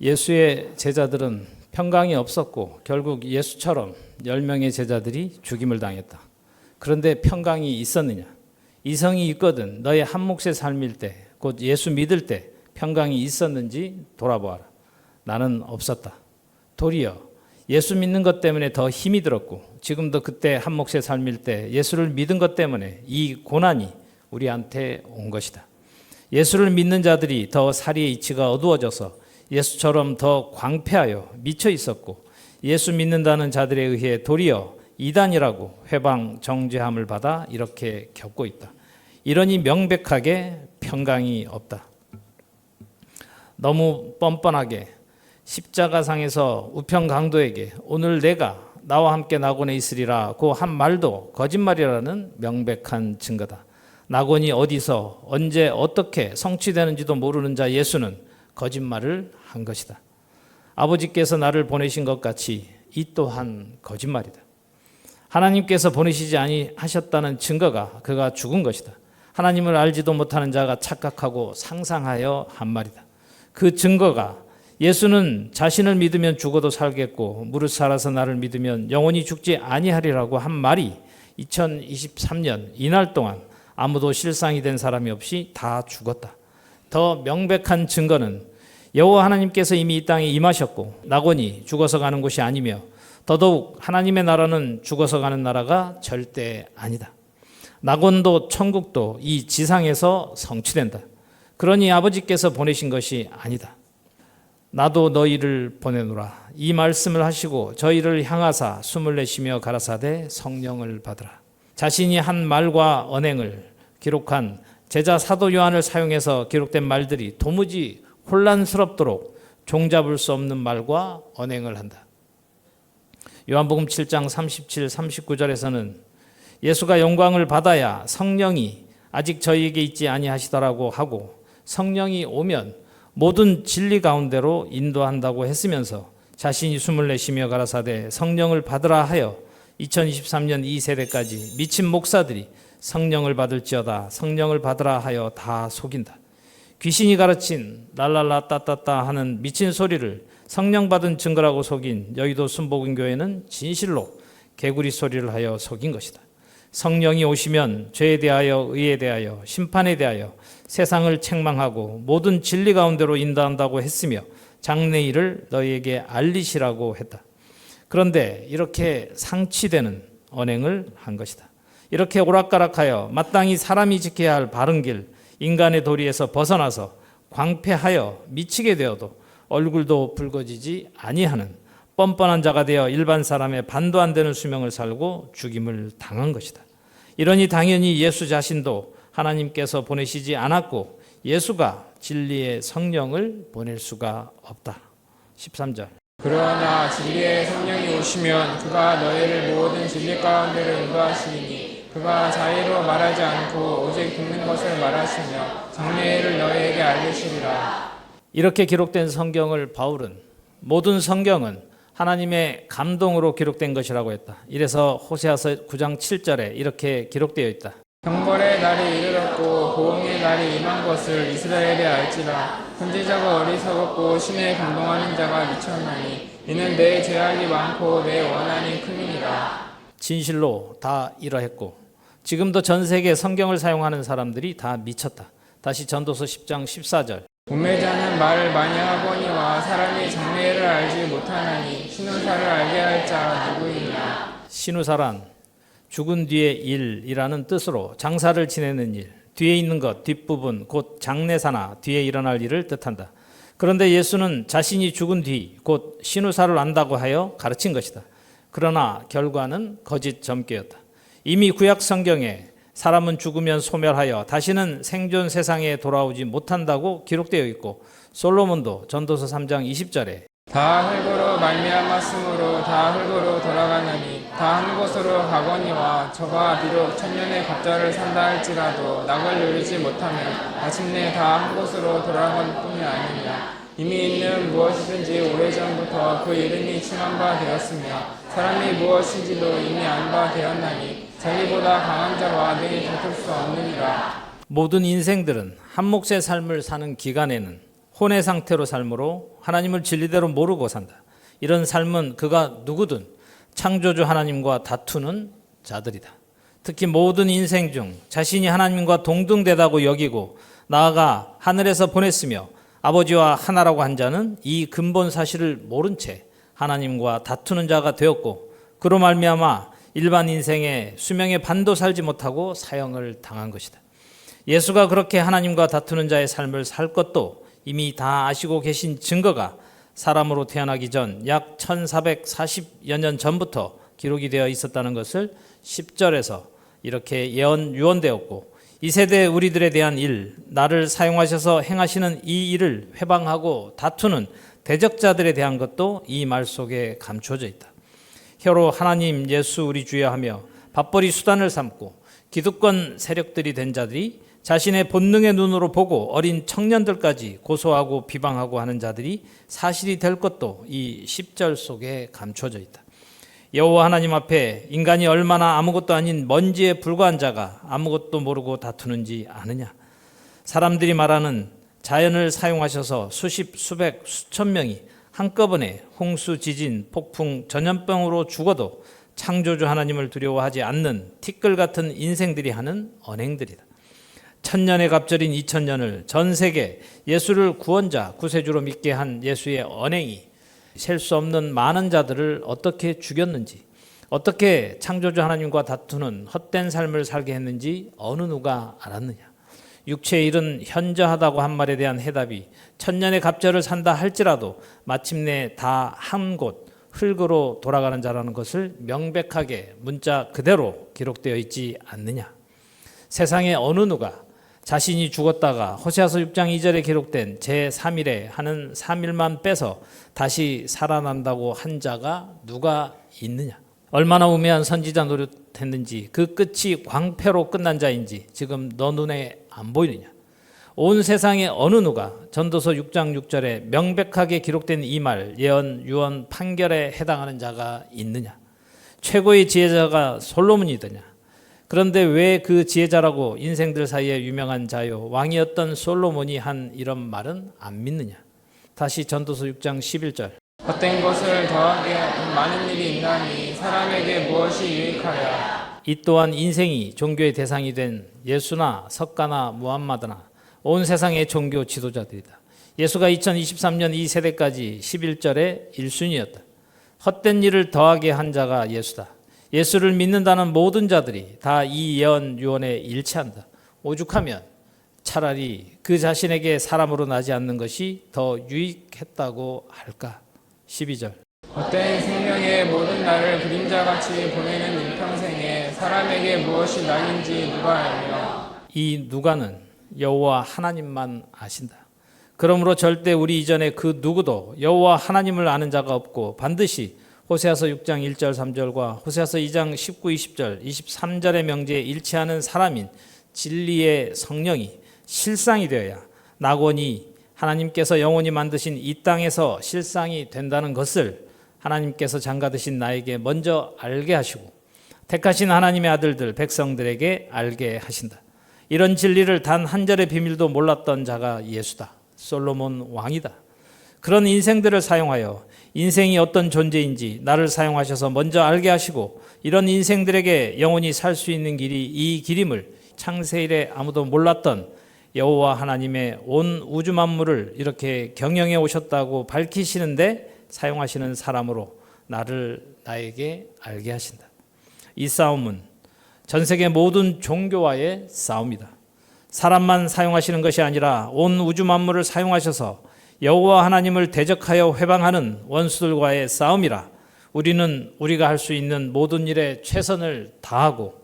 예수의 제자들은 평강이 없었고 결국 예수처럼 10명의 제자들이 죽임을 당했다. 그런데 평강이 있었느냐? 이성이 있거든 너의 한 몫의 삶일 때, 곧 예수 믿을 때 평강이 있었는지 돌아보아라. 나는 없었다. 도리어 예수 믿는 것 때문에 더 힘이 들었고, 지금도 그때 한 몫의 삶일 때 예수를 믿은 것 때문에 이 고난이 우리한테 온 것이다. 예수를 믿는 자들이 더 사리의 이치가 어두워져서 예수처럼 더 광패하여 미쳐 있었고, 예수 믿는다는 자들에 의해 도리어 이단이라고 회방 정죄함을 받아 이렇게 겪고 있다. 이러니 명백하게 평강이 없다. 너무 뻔뻔하게 십자가상에서 우편 강도에게 오늘 내가 나와 함께 낙원에 있으리라고 한 말도 거짓말이라는 명백한 증거다. 낙원이 어디서 언제 어떻게 성취되는지도 모르는 자 예수는 거짓말을 한 것이다. 아버지께서 나를 보내신 것 같이 이 또한 거짓말이다. 하나님께서 보내시지 아니하셨다는 증거가 그가 죽은 것이다. 하나님을 알지도 못하는 자가 착각하고 상상하여 한 말이다. 그 증거가 예수는 자신을 믿으면 죽어도 살겠고 무릇 살아서 나를 믿으면 영원히 죽지 아니하리라고 한 말이 2023년 이날 동안 아무도 실상이 된 사람이 없이 다 죽었다. 더 명백한 증거는 여호와 하나님께서 이미 이 땅에 임하셨고 낙원이 죽어서 가는 곳이 아니며, 더더욱 하나님의 나라는 죽어서 가는 나라가 절대 아니다. 낙원도 천국도 이 지상에서 성취된다. 그러니 아버지께서 보내신 것이 아니다. 나도 너희를 보내노라. 이 말씀을 하시고 저희를 향하사 숨을 내쉬며 가라사대 성령을 받으라. 자신이 한 말과 언행을 기록한 제자 사도 요한을 사용해서 기록된 말들이 도무지 혼란스럽도록 종잡을 수 없는 말과 언행을 한다. 요한복음 7장 37, 39절에서는 예수가 영광을 받아야 성령이 아직 저희에게 있지 아니하시더라고 하고, 성령이 오면 모든 진리 가운데로 인도한다고 했으면서 자신이 숨을 내쉬며 가라사대 성령을 받으라 하여 2023년 이 세대까지 미친 목사들이 성령을 받을지어다 성령을 받으라 하여 다 속인다. 귀신이 가르친 랄랄라 따따따 하는 미친 소리를 성령 받은 증거라고 속인 여의도 순복음교회는 진실로 개구리 소리를 하여 속인 것이다. 성령이 오시면 죄에 대하여 의에 대하여 심판에 대하여 세상을 책망하고 모든 진리 가운데로 인도한다고 했으며 장래일을 너희에게 알리시라고 했다. 그런데 이렇게 상치되는 언행을 한 것이다. 이렇게 오락가락하여 마땅히 사람이 지켜야 할 바른 길, 인간의 도리에서 벗어나서 광패하여 미치게 되어도 얼굴도 붉어지지 아니하는 뻔뻔한 자가 되어 일반 사람의 반도 안 되는 수명을 살고 죽임을 당한 것이다. 이러니 당연히 예수 자신도 하나님께서 보내시지 않았고 예수가 진리의 성령을 보낼 수가 없다. 13절. 그러나 진리의 성령이 오시면 그가 너희를 모든 진리 가운데로 인도하시니 그가 자의로 말하지 않고 오직 듣는 것을 말하시며 장래일을 너희에게 알리시리라. 이렇게 기록된 성경을 바울은 모든 성경은 하나님의 감동으로 기록된 것이라고 했다. 이래서 호세아서 9장 7절에 이렇게 기록되어 있다. 형벌의 날이 이르렀고 보응의 날이 임한 것을 이스라엘이 알지라. 선지자가 어리석었고 신에 감동하는 자가 미쳤나니 이는 내 죄악이 많고 내 원한이 크니라. 진실로 다 이러했고 지금도 전 세계 성경을 사용하는 사람들이 다 미쳤다. 다시 전도서 10장 14절. 운매자는 말을 많이 하거니와 사람이 장래를 알지 못하나니 신우사를 알게 할 자 누구이냐. 신우사란 죽은 뒤의 일이라는 뜻으로 장사를 지내는 일, 뒤에 있는 것, 뒷부분, 곧 장래사나 뒤에 일어날 일을 뜻한다. 그런데 예수는 자신이 죽은 뒤, 곧 신우사를 안다고 하여 가르친 것이다. 그러나 결과는 거짓 점괘였다. 이미 구약 성경에 사람은 죽으면 소멸하여 다시는 생존 세상에 돌아오지 못한다고 기록되어 있고, 솔로몬도 전도서 3장 20절에 다 흙으로 말미암았으므로 다 흙으로 돌아가느니 다 한 곳으로 가거니와 저가 비록 천년의 갑자를 산다 할지라도 낙을 누리지 못하면 마침내 다 한 곳으로 돌아갈 뿐이 아니니라. 이미 있는 무엇이든지 오래전부터 그 이름이 칭한 바 되었으며 사람이 무엇인지도 이미 안 바 되었나니 자기보다 강한 자와 능히 다툴 수 없느니라. 모든 인생들은 한 몫의 삶을 사는 기간에는 혼의 상태로 삶으로 하나님을 진리대로 모르고 산다. 이런 삶은 그가 누구든 창조주 하나님과 다투는 자들이다. 특히 모든 인생 중 자신이 하나님과 동등되다고 여기고 나아가 하늘에서 보냈으며 아버지와 하나라고 한 자는 이 근본 사실을 모른 채 하나님과 다투는 자가 되었고 그로 말미암아 일반 인생의 수명의 반도 살지 못하고 사형을 당한 것이다. 예수가 그렇게 하나님과 다투는 자의 삶을 살 것도 이미 다 아시고 계신 증거가 사람으로 태어나기 전 약 1440여 년 전부터 기록이 되어 있었다는 것을 10절에서 이렇게 유언되었고 이 세대 우리들에 대한 일, 나를 사용하셔서 행하시는 이 일을 회방하고 다투는 대적자들에 대한 것도 이 말 속에 감추어져 있다. 혀로 하나님 예수 우리 주여 하며 밥벌이 수단을 삼고 기득권 세력들이 된 자들이 자신의 본능의 눈으로 보고 어린 청년들까지 고소하고 비방하고 하는 자들이 사실이 될 것도 이 10절 속에 감춰져 있다. 여호와 하나님 앞에 인간이 얼마나 아무것도 아닌 먼지에 불과한 자가 아무것도 모르고 다투는지 아느냐. 사람들이 말하는 자연을 사용하셔서 수십, 수백, 수천 명이 한꺼번에 홍수, 지진, 폭풍, 전염병으로 죽어도 창조주 하나님을 두려워하지 않는 티끌 같은 인생들이 하는 언행들이다. 천년의 갑절인 2000년을 전 세계 예수를 구원자, 구세주로 믿게 한 예수의 언행이 셀 수 없는 많은 자들을 어떻게 죽였는지, 어떻게 창조주 하나님과 다투는 헛된 삶을 살게 했는지 어느 누가 알았느냐. 육체의 일은 현저하다고 한 말에 대한 해답이 천년의 갑절을 산다 할지라도 마침내 다 한 곳 흙으로 돌아가는 자라는 것을 명백하게 문자 그대로 기록되어 있지 않느냐. 세상에 어느 누가 자신이 죽었다가 호세아서 6장 2절에 기록된 제3일에 하는 3일만 빼서 다시 살아난다고 한 자가 누가 있느냐. 얼마나 우매한 선지자 노릇했는지 그 끝이 광패로 끝난 자인지 지금 너 눈에 안 보이느냐. 온 세상에 어느 누가 전도서 6장 6절에 명백하게 기록된 이 말, 예언, 유언, 판결에 해당하는 자가 있느냐. 최고의 지혜자가 솔로몬이더냐. 그런데 왜 그 지혜자라고 인생들 사이에 유명한 자요 왕이었던 솔로몬이 한 이런 말은 안 믿느냐. 다시 전도서 6장 11절. 헛된 것을 더하게 많은 일이 있나니 사람에게 무엇이 유익하랴. 이 또한 인생이 종교의 대상이 된 예수나 석가나 무함마드나 온 세상의 종교 지도자들이다. 예수가 2023년 이 세대까지 11절에 1순위였다. 헛된 일을 더하게 한 자가 예수다. 예수를 믿는다는 모든 자들이 다 이 예언 유언에 일치한다. 오죽하면 차라리 그 자신에게 사람으로 나지 않는 것이 더 유익했다고 할까. 12절. 헛된 생명의 모든 날을 그림자같이 보내는 일평생에 사람에게 무엇이 낙인지 누가 알며. 이 누가는 여호와 하나님만 아신다. 그러므로 절대 우리 이전에 그 누구도 여호와 하나님을 아는 자가 없고 반드시 호세아서 6장 1절 3절과 호세아서 2장 19, 20절, 23절의 명제에 일치하는 사람인 진리의 성령이 실상이 되어야 낙원이 하나님께서 영원히 만드신 이 땅에서 실상이 된다는 것을 하나님께서 장가드신 나에게 먼저 알게 하시고 택하신 하나님의 아들들 백성들에게 알게 하신다. 이런 진리를 단 한 절의 비밀도 몰랐던 자가 예수다. 솔로몬 왕이다. 그런 인생들을 사용하여 인생이 어떤 존재인지 나를 사용하셔서 먼저 알게 하시고 이런 인생들에게 영원히 살 수 있는 길이 이 길임을 창세일에 아무도 몰랐던 여호와 하나님의 온 우주 만물을 이렇게 경영해 오셨다고 밝히시는데 사용하시는 사람으로 나에게 알게 하신다. 이 싸움은 전 세계 모든 종교와의 싸움이다. 사람만 사용하시는 것이 아니라 온 우주 만물을 사용하셔서 여호와 하나님을 대적하여 회방하는 원수들과의 싸움이라 우리는 우리가 할 수 있는 모든 일에 최선을 다하고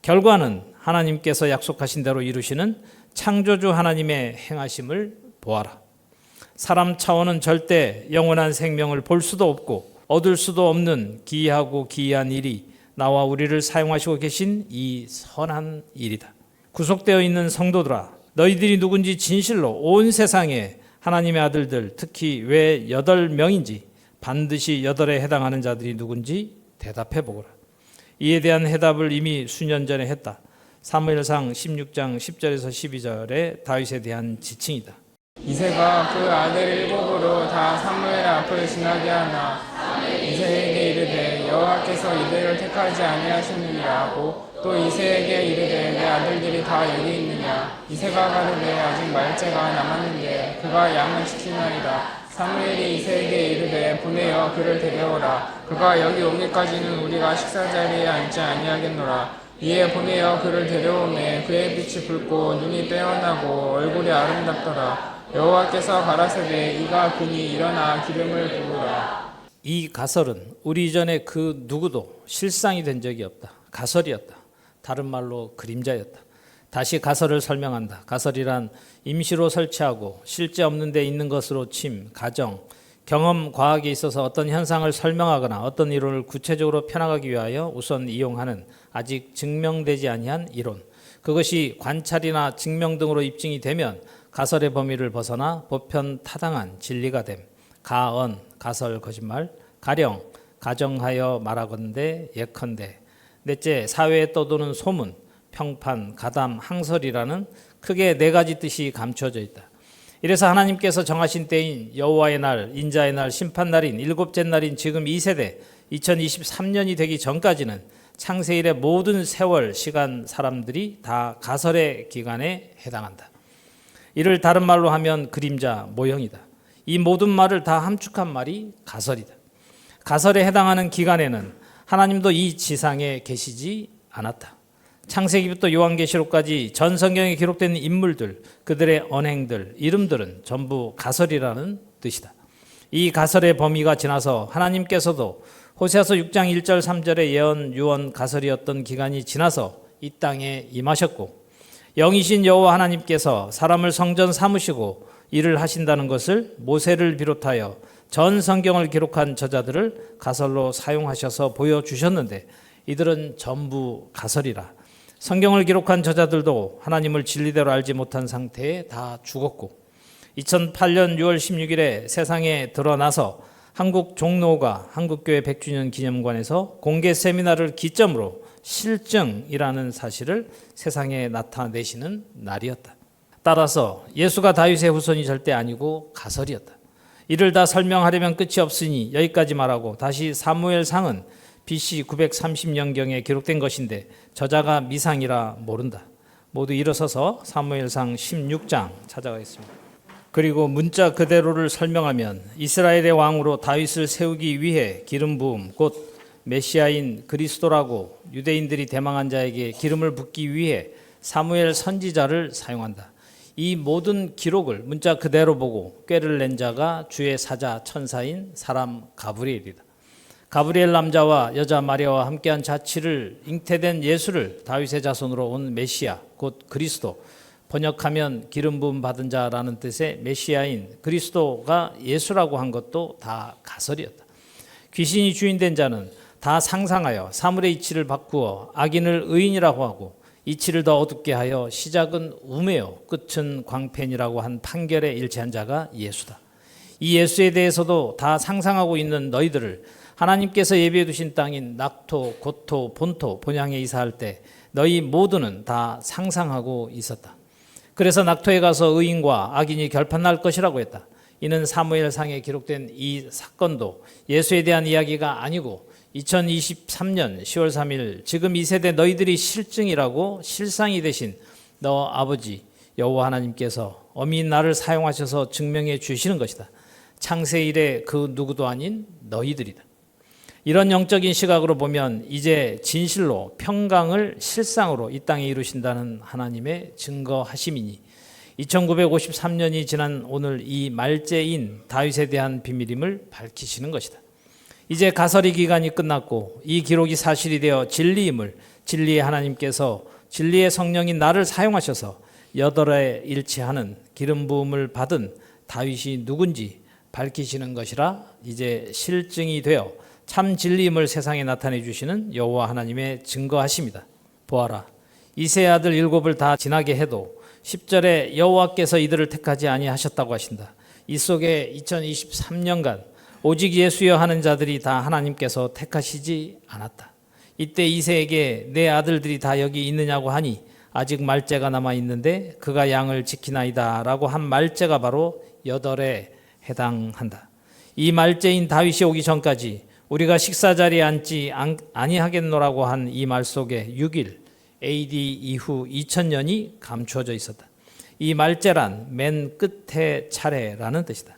결과는 하나님께서 약속하신 대로 이루시는 창조주 하나님의 행하심을 보아라. 사람 차원은 절대 영원한 생명을 볼 수도 없고 얻을 수도 없는 기이하고 기이한 일이 나와 우리를 사용하시고 계신 이 선한 일이다. 구속되어 있는 성도들아, 너희들이 누군지 진실로 온 세상에 하나님의 아들들, 특히 왜 8명인지 반드시 8에 해당하는 자들이 누군지 대답해 보거라. 이에 대한 해답을 이미 수년 전에 했다. 사무엘상 16장 10절에서 12절의 다윗에 대한 지칭이다. 이새가 그 아들 일곱으로 다 사무엘 앞을 지나게 하나 이새에게 이르되 여호와께서 이들을 택하지 아니하셨느니라 하고 또 이새에게 이르되 내 아들들이 다 여기 있느냐. 이새가 가로되 아직 말째가 남았는데 그가 양을 지키나이다. 사무엘이 이새에게 이르되 보내어 그를 데려오라. 그가 여기 오기까지는 우리가 식사자리에 앉지 아니하겠노라. 이에 보내어 그를 데려오매 그의 빛이 붉고 눈이 빼어나고 얼굴이 아름답더라. 여호와께서 가라사대 이가 그니 일어나 기름을 부으라. 이 가설은 우리 이전에 그 누구도 실상이 된 적이 없다. 가설이었다. 다른 말로 그림자였다. 다시 가설을 설명한다. 가설이란 임시로 설치하고 실제 없는 데 있는 것으로 침, 가정, 경험, 과학에 있어서 어떤 현상을 설명하거나 어떤 이론을 구체적으로 펴나가기 위하여 우선 이용하는 아직 증명되지 아니한 이론. 그것이 관찰이나 증명 등으로 입증이 되면 가설의 범위를 벗어나 보편 타당한 진리가 됨. 가언, 가설, 거짓말, 가령, 가정하여 말하건대, 예컨대. 넷째, 사회에 떠도는 소문, 평판, 가담, 항설이라는 크게 네 가지 뜻이 감춰져 있다. 이래서 하나님께서 정하신 때인 여호와의 날, 인자의 날, 심판날인 일곱째 날인 지금 이 세대 2023년이 되기 전까지는 창세일의 모든 세월, 시간, 사람들이 다 가설의 기간에 해당한다. 이를 다른 말로 하면 그림자, 모형이다. 이 모든 말을 다 함축한 말이 가설이다. 가설에 해당하는 기간에는 하나님도 이 지상에 계시지 않았다. 창세기부터 요한계시록까지 전 성경에 기록된 인물들, 그들의 언행들, 이름들은 전부 가설이라는 뜻이다. 이 가설의 범위가 지나서 하나님께서도 호세아서 6장 1절 3절의 예언, 유언, 가설이었던 기간이 지나서 이 땅에 임하셨고 영이신 여호와 하나님께서 사람을 성전 삼으시고 일을 하신다는 것을 모세를 비롯하여 전 성경을 기록한 저자들을 가설로 사용하셔서 보여주셨는데 이들은 전부 가설이라 성경을 기록한 저자들도 하나님을 진리대로 알지 못한 상태에 다 죽었고 2008년 6월 16일에 세상에 드러나서 한국 종로가 한국교회 100주년 기념관에서 공개 세미나를 기점으로 실증이라는 사실을 세상에 나타내시는 날이었다. 따라서 예수가 다윗의 후손이 절대 아니고 가설이었다. 이를 다 설명하려면 끝이 없으니 여기까지 말하고 다시 사무엘상은 BC 930년경에 기록된 것인데 저자가 미상이라 모른다. 모두 일어서서 사무엘상 16장 찾아가겠습니다. 그리고 문자 그대로를 설명하면 이스라엘의 왕으로 다윗을 세우기 위해 기름 부음 곧 메시아인 그리스도라고 유대인들이 대망한 자에게 기름을 붓기 위해 사무엘 선지자를 사용한다. 이 모든 기록을 문자 그대로 보고 꾀를 낸 자가 주의 사자 천사인 사람 가브리엘이다. 가브리엘 남자와 여자 마리아와 함께한 자치를 잉태된 예수를 다윗의 자손으로 온 메시아 곧 그리스도 번역하면 기름 부음 받은 자라는 뜻의 메시아인 그리스도가 예수라고 한 것도 다 가설이었다. 귀신이 주인된 자는 다 상상하여 사물의 이치를 바꾸어 악인을 의인이라고 하고 이치를 더 어둡게 하여 시작은 우매요 끝은 광팬이라고 한 판결에 일치한 자가 예수다. 이 예수에 대해서도 다 상상하고 있는 너희들을 하나님께서 예비해 두신 땅인 낙토, 고토, 본토, 본향에 이사할 때 너희 모두는 다 상상하고 있었다. 그래서 낙토에 가서 의인과 악인이 결판날 것이라고 했다. 이는 사무엘상에 기록된 이 사건도 예수에 대한 이야기가 아니고 2023년 10월 3일 지금 이 세대 너희들이 실증이라고 실상이 되신 너 아버지 여호와 하나님께서 어미인 나를 사용하셔서 증명해 주시는 것이다. 창세일의 그 누구도 아닌 너희들이다. 이런 영적인 시각으로 보면 이제 진실로 평강을 실상으로 이 땅에 이루신다는 하나님의 증거하심이니 2953년이 지난 오늘 이 말째인 다윗에 대한 비밀임을 밝히시는 것이다. 이제 가설의 기간이 끝났고 이 기록이 사실이 되어 진리임을 진리의 하나님께서 진리의 성령인 나를 사용하셔서 여덟에 일치하는 기름 부음을 받은 다윗이 누군지 밝히시는 것이라 이제 실증이 되어 참 진리임을 세상에 나타내 주시는 여호와 하나님의 증거하심이다. 보아라, 이세 아들 일곱을 다 지나게 해도 10절에 여호와께서 이들을 택하지 아니하셨다고 하신다. 이 속에 2023년간 오직 예수여 하는 자들이 다 하나님께서 택하시지 않았다. 이때 이세에게 내 아들들이 다 여기 있느냐고 하니 아직 말째가 남아 있는데 그가 양을 지키나이다 라고 한 말째가 바로 여덟에 해당한다. 이 말째인 다윗이 오기 전까지 우리가 식사 자리에 앉지 아니하겠노라고 한 이 말 속에 6일 AD 이후 2000년이 감추어져 있었다. 이 말째란 맨 끝의 차례라는 뜻이다.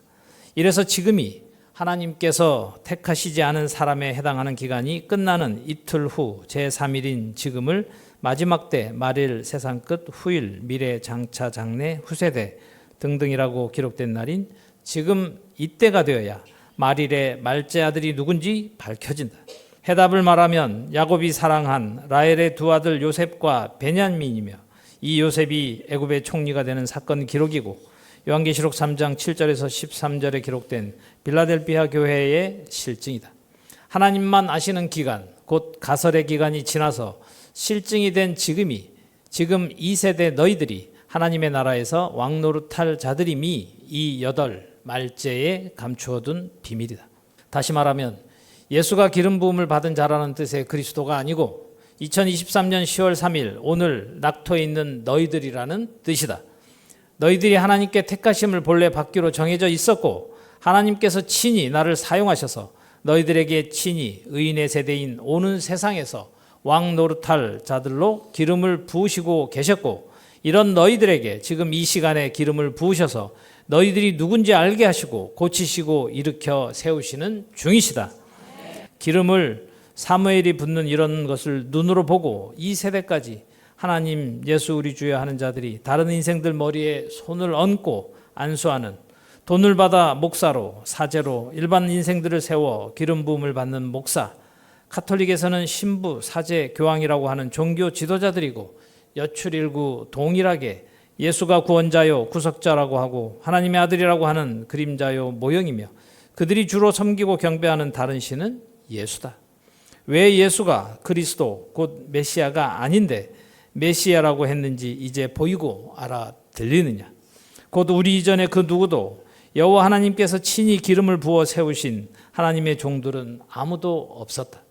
이래서 지금이 하나님께서 택하시지 않은 사람에 해당하는 기간이 끝나는 이틀 후 제3일인 지금을 마지막 때, 말일, 세상 끝, 후일, 미래, 장차, 장래, 후세대 등등이라고 기록된 날인 지금 이때가 되어야 말일의 말째 아들이 누군지 밝혀진다. 해답을 말하면 야곱이 사랑한 라헬의 두 아들 요셉과 베냐민이며 이 요셉이 애굽의 총리가 되는 사건 기록이고 요한계시록 3장 7절에서 13절에 기록된 빌라델피아 교회의 실증이다. 하나님만 아시는 기간, 곧 가설의 기간이 지나서 실증이 된 지금 이 세대 너희들이 하나님의 나라에서 왕노릇할 자들임이 이 여덟 말째에 감추어둔 비밀이다. 다시 말하면 예수가 기름 부음을 받은 자라는 뜻의 그리스도가 아니고 2023년 10월 3일 오늘 낙토에 있는 너희들이라는 뜻이다. 너희들이 하나님께 택하심을 본래 받기로 정해져 있었고 하나님께서 친히 나를 사용하셔서 너희들에게 친히 의인의 세대인 오는 세상에서 왕 노릇할 자들로 기름을 부으시고 계셨고 이런 너희들에게 지금 이 시간에 기름을 부으셔서 너희들이 누군지 알게 하시고 고치시고 일으켜 세우시는 중이시다. 기름을 사무엘이 붓는 이런 것을 눈으로 보고 이 세대까지 하나님 예수 우리 주여 하는 자들이 다른 인생들 머리에 손을 얹고 안수하는 돈을 받아 목사로 사제로 일반 인생들을 세워 기름 부음을 받는 목사, 카톨릭에서는 신부, 사제, 교황이라고 하는 종교 지도자들이고 여출일구 동일하게 예수가 구원자요 구속자라고 하고 하나님의 아들이라고 하는 그림자요 모형이며 그들이 주로 섬기고 경배하는 다른 신은 예수다. 왜 예수가 그리스도 곧 메시아가 아닌데 메시아라고 했는지 이제 보이고 알아들리느냐. 곧 우리 이전에 그 누구도 여호와 하나님께서 친히 기름을 부어 세우신 하나님의 종들은 아무도 없었다.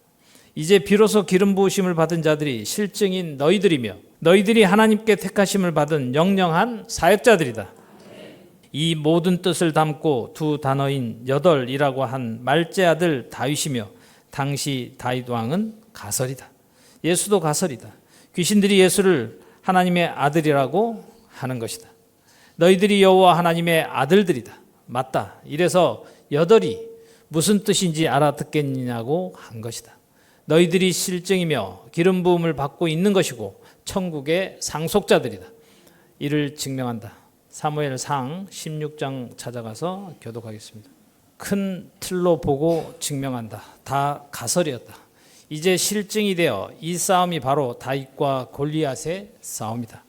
이제 비로소 기름 부으심을 받은 자들이 실증인 너희들이며 너희들이 하나님께 택하심을 받은 영영한 사역자들이다. 이 모든 뜻을 담고 두 단어인 여덟이라고 한 말째 아들 다윗이며 당시 다윗 왕은 가설이다. 예수도 가설이다. 귀신들이 예수를 하나님의 아들이라고 하는 것이다. 너희들이 여호와 하나님의 아들들이다. 맞다. 이래서 여덟이 무슨 뜻인지 알아듣겠느냐고 한 것이다. 너희들이 실증이며 기름 부음을 받고 있는 것이고 천국의 상속자들이다. 이를 증명한다. 사무엘상 16장 찾아가서 교독하겠습니다. 큰 틀로 보고 증명한다. 다 가설이었다. 이제 실증이 되어 이 싸움이 바로 다윗과 골리앗의 싸움이다.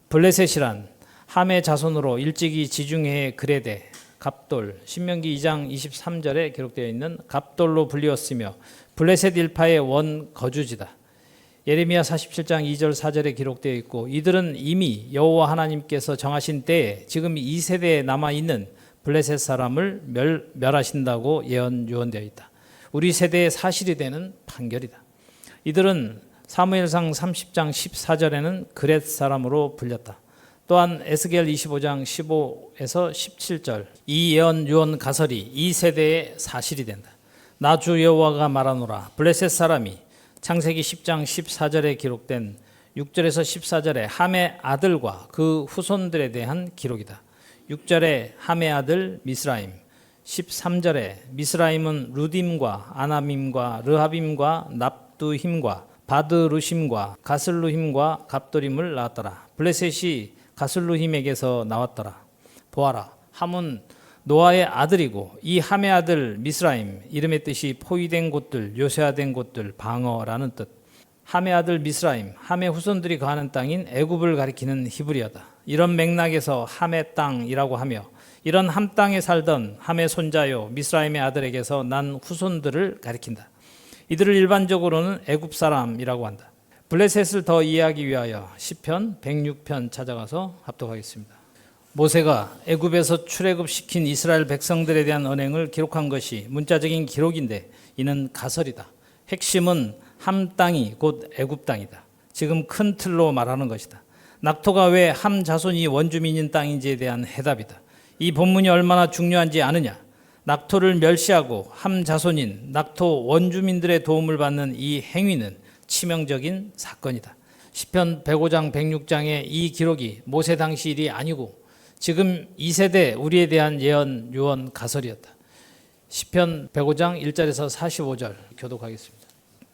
블레셋이란 함의 자손으로 일찍이 지중해에 그레데, 갑돌, 신명기 2장 23절에 기록되어 있는 갑돌로 불리웠으며 블레셋 일파의 원 거주지다. 예레미야 47장 2절 4절에 기록되어 있고 이들은 이미 여호와 하나님께서 정하신 때에 지금 이 세대에 남아있는 블레셋 사람을 멸하신다고 유언되어 있다. 우리 세대의 사실이 되는 판결이다. 이들은 사무엘상 30장 14절에는 그렛 사람으로 불렸다. 또한 에스겔 25장 15에서 17절 이 예언 유언 가설이 이 세대의 사실이 된다. 나 주 여호와가 말하노라. 블레셋 사람이 창세기 10장 14절에 기록된 6절에서 14절에 함의 아들과 그 후손들에 대한 기록이다. 6절에 함의 아들 미스라임, 13절에 미스라임은 루딤과 아나밈과 르하빔과 납두힘과 바드루심과 가슬루힘과 갑도림을 낳았더라. 블레셋이 가슬루힘에게서 나왔더라. 보아라, 함은 노아의 아들이고 이 함의 아들 미스라임, 이름의 뜻이 포위된 곳들, 요새화된 곳들, 방어라는 뜻. 함의 아들 미스라임, 함의 후손들이 거하는 땅인 애굽을 가리키는 히브리어다. 이런 맥락에서 함의 땅이라고 하며 이런 함 땅에 살던 함의 손자요 미스라임의 아들에게서 난 후손들을 가리킨다. 이들을 일반적으로는 애굽 사람이라고 한다. 블레셋을 더 이해하기 위하여 시편 106편 찾아가서 합독하겠습니다. 모세가 애굽에서 출애굽시킨 이스라엘 백성들에 대한 언행을 기록한 것이 문자적인 기록인데 이는 가설이다. 핵심은 함 땅이 곧 애굽 땅이다. 지금 큰 틀로 말하는 것이다. 낙토가 왜 함 자손이 원주민인 땅인지에 대한 해답이다. 이 본문이 얼마나 중요한지 아느냐? 낙토를 멸시하고 함 자손인 낙토 원주민들의 도움을 받는 이 행위는 치명적인 사건이다. 시편 105장 106장의 이 기록이 모세 당시 일이 아니고 지금 2세대 우리에 대한 예언 유언 가설이었다. 시편 105장 1절에서 45절 교독하겠습니다.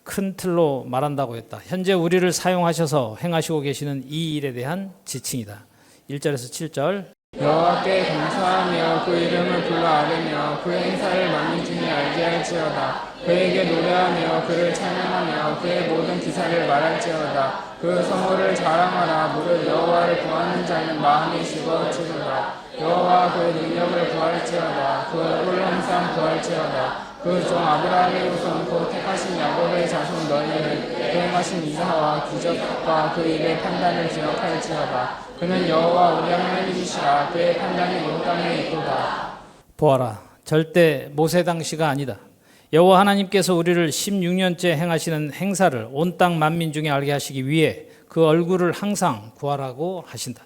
큰 틀로 말한다고 했다. 현재 우리를 사용하셔서 행하시고 계시는 이 일에 대한 지칭이다. 1절에서 7절 여호와께 감사하며 그 이름을 불러 아뢰며 그 행사를 만민 중에 알게 할지어다. 그에게 노래하며 그를 찬양하며 그의 모든 기사를 말할지어다. 그 성호를 자랑하라. 무릇 여호와를 구하는 자는 마음이 즐거울지로다. 여호와 그의 능력을 구할지어다. 그 얼굴을 항상 구할지어다. 그 종 아브라함의 후손 곧 택하신 야곱의 자손 너희는 그 행하신 이사와 기적과 그 일의 판단을 기억할지어다. 그는 여호와 우리 하나님이시라. 그의 판단이 온 땅에 있도다. 보아라, 절대 모세 당시가 아니다. 여호와 하나님께서 우리를 16년째 행하시는 행사를 온 땅 만민 중에 알게 하시기 위해 그 얼굴을 항상 구하라고 하신다.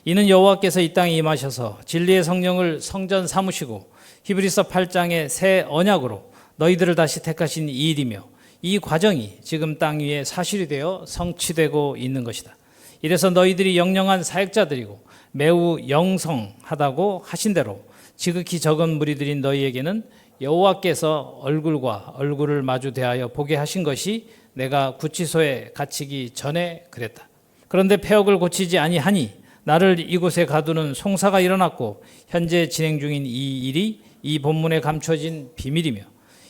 이는 여호와께서 이 땅에 임하셔서 진리의 성령을 성전 삼으시고 히브리서 8장의 새 언약으로 너희들을 다시 택하신 이 일이며 이 과정이 지금 땅 위에 사실이 되어 성취되고 있는 것이다. 이래서 너희들이 영영한 사역자들이고 매우 영성하다고 하신 대로 지극히 적은 무리들인 너희에게는 여호와께서 얼굴과 얼굴을 마주 대하여 보게 하신 것이 내가 구치소에 갇히기 전에 그랬다. 그런데 폐역을 고치지 아니하니 나를 이곳에 가두는 송사가 일어났고 현재 진행 중인 이 일이 이 본문에 감춰진 비밀이며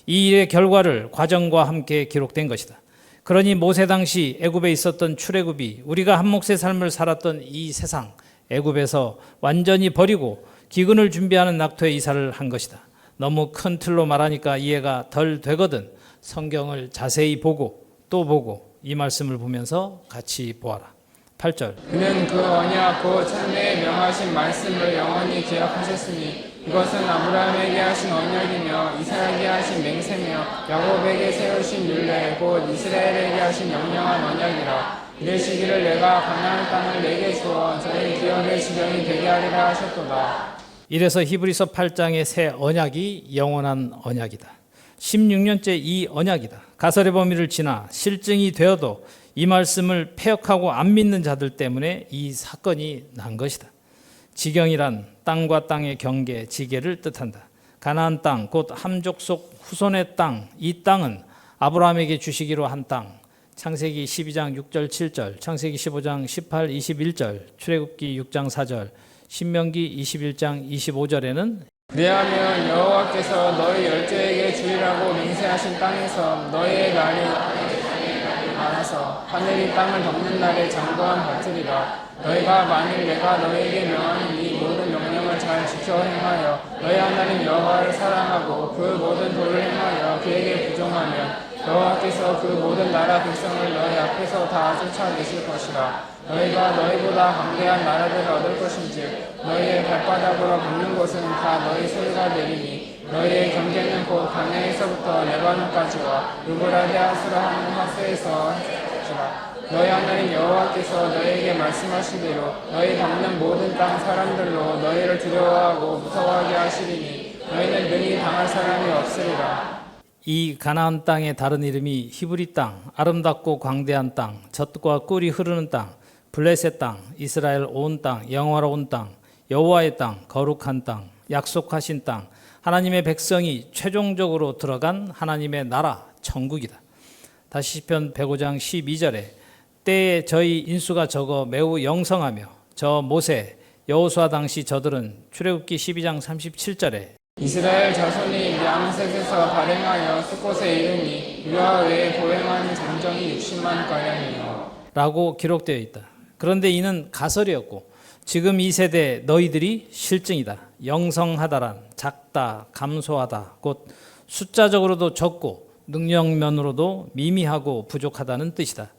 이 일의 결과를 과정과 함께 기록된 것이다. 그러니 모세 당시 애굽에 있었던 출애굽이 우리가 한 몫의 삶을 살았던 이 세상 애굽에서 완전히 버리고 기근을 준비하는 낙토에 이사를 한 것이다. 너무 큰 틀로 말하니까 이해가 덜 되거든 성경을 자세히 보고 또 보고 이 말씀을 보면서 같이 보아라. 8절 그는 그 언약 곧 천대에 명하신 말씀을 영원히 기억하셨으니 이것은 아브라함에게 하신 언약이며 이삭에게 하신 맹세며 야곱에게 세우신 율례 곧 이스라엘에게 하신 영영한 언약이라. 이르시기를 내가 가나안 땅을 내게 주어 저희 기업의 지경이 되게 하리라 하셨도다. 이래서 히브리서 8장의 새 언약이 영원한 언약이다. 16년째 이 언약이다. 가설의 범위를 지나 실증이 되어도 이 말씀을 폐역하고 안 믿는 자들 때문에 이 사건이 난 것이다. 지경이란 땅과 땅의 경계, 지계를 뜻한다. 가나안 땅, 곧 함족 속 후손의 땅, 이 땅은 아브라함에게 주시기로 한 땅. 창세기 12장 6절 7절, 창세기 15장 18, 21절, 출애굽기 6장 4절, 신명기 21장 25절에는 그리하면 여호와께서 너희 열조에게 주리라고 맹세하신 땅에서 너희의 날이 많아서 하늘이 땅을 덮는 날에 장구한 받으리라. 너희가 만일 내가 너희에게 명하는 이 모든 명령을 잘 지켜 행하여 너희 하나님 여호와를 사랑하고 그 모든 도를 행하여 그에게 부종하면 여호와께서 그 모든 나라 백성을 너희 앞에서 다 쫓아내실 것이라. 너희가 너희보다 강대한 나라들을 얻을 것인즉 너희의 발바닥으로 밟는 곳은 다 너희 소유가 되리니 너희의 경계는 곧 가나안에서부터 레바논까지와 유브라데 하수로 하는 하수에서 하시라. 너희 하나님 여호와께서 너희에게 말씀하신 대로 너희 밟는 모든 땅 사람들로 너희를 두려워하고 무서워하게 하시리니 너희는 능히 당할 사람이 없으리라. 이 가나안 땅의 다른 이름이 히브리 땅, 아름답고 광대한 땅, 젖과 꿀이 흐르는 땅, 블레셋 땅, 이스라엘 온 땅, 영화로운 땅, 여호와의 땅, 거룩한 땅, 약속하신 땅, 하나님의 백성이 최종적으로 들어간 하나님의 나라, 천국이다. 다시 시편 105장 12절에 때에 저희 인수가 적어 매우 영성하며 저 모세, 여호수아 당시 저들은 출애굽기 12장 37절에 이스라엘 자손이 람셋에서 발행하여 수곳에 이르니 유아 외에 보행하는 장정이 60만 가량이요 라고 기록되어 있다. 그런데 이는 가설이었고 지금 이 세대 너희들이 실증이다. 영성하다란 작다, 감소하다, 곧 숫자적으로도 적고 능력면으로도 미미하고 부족하다는 뜻이다.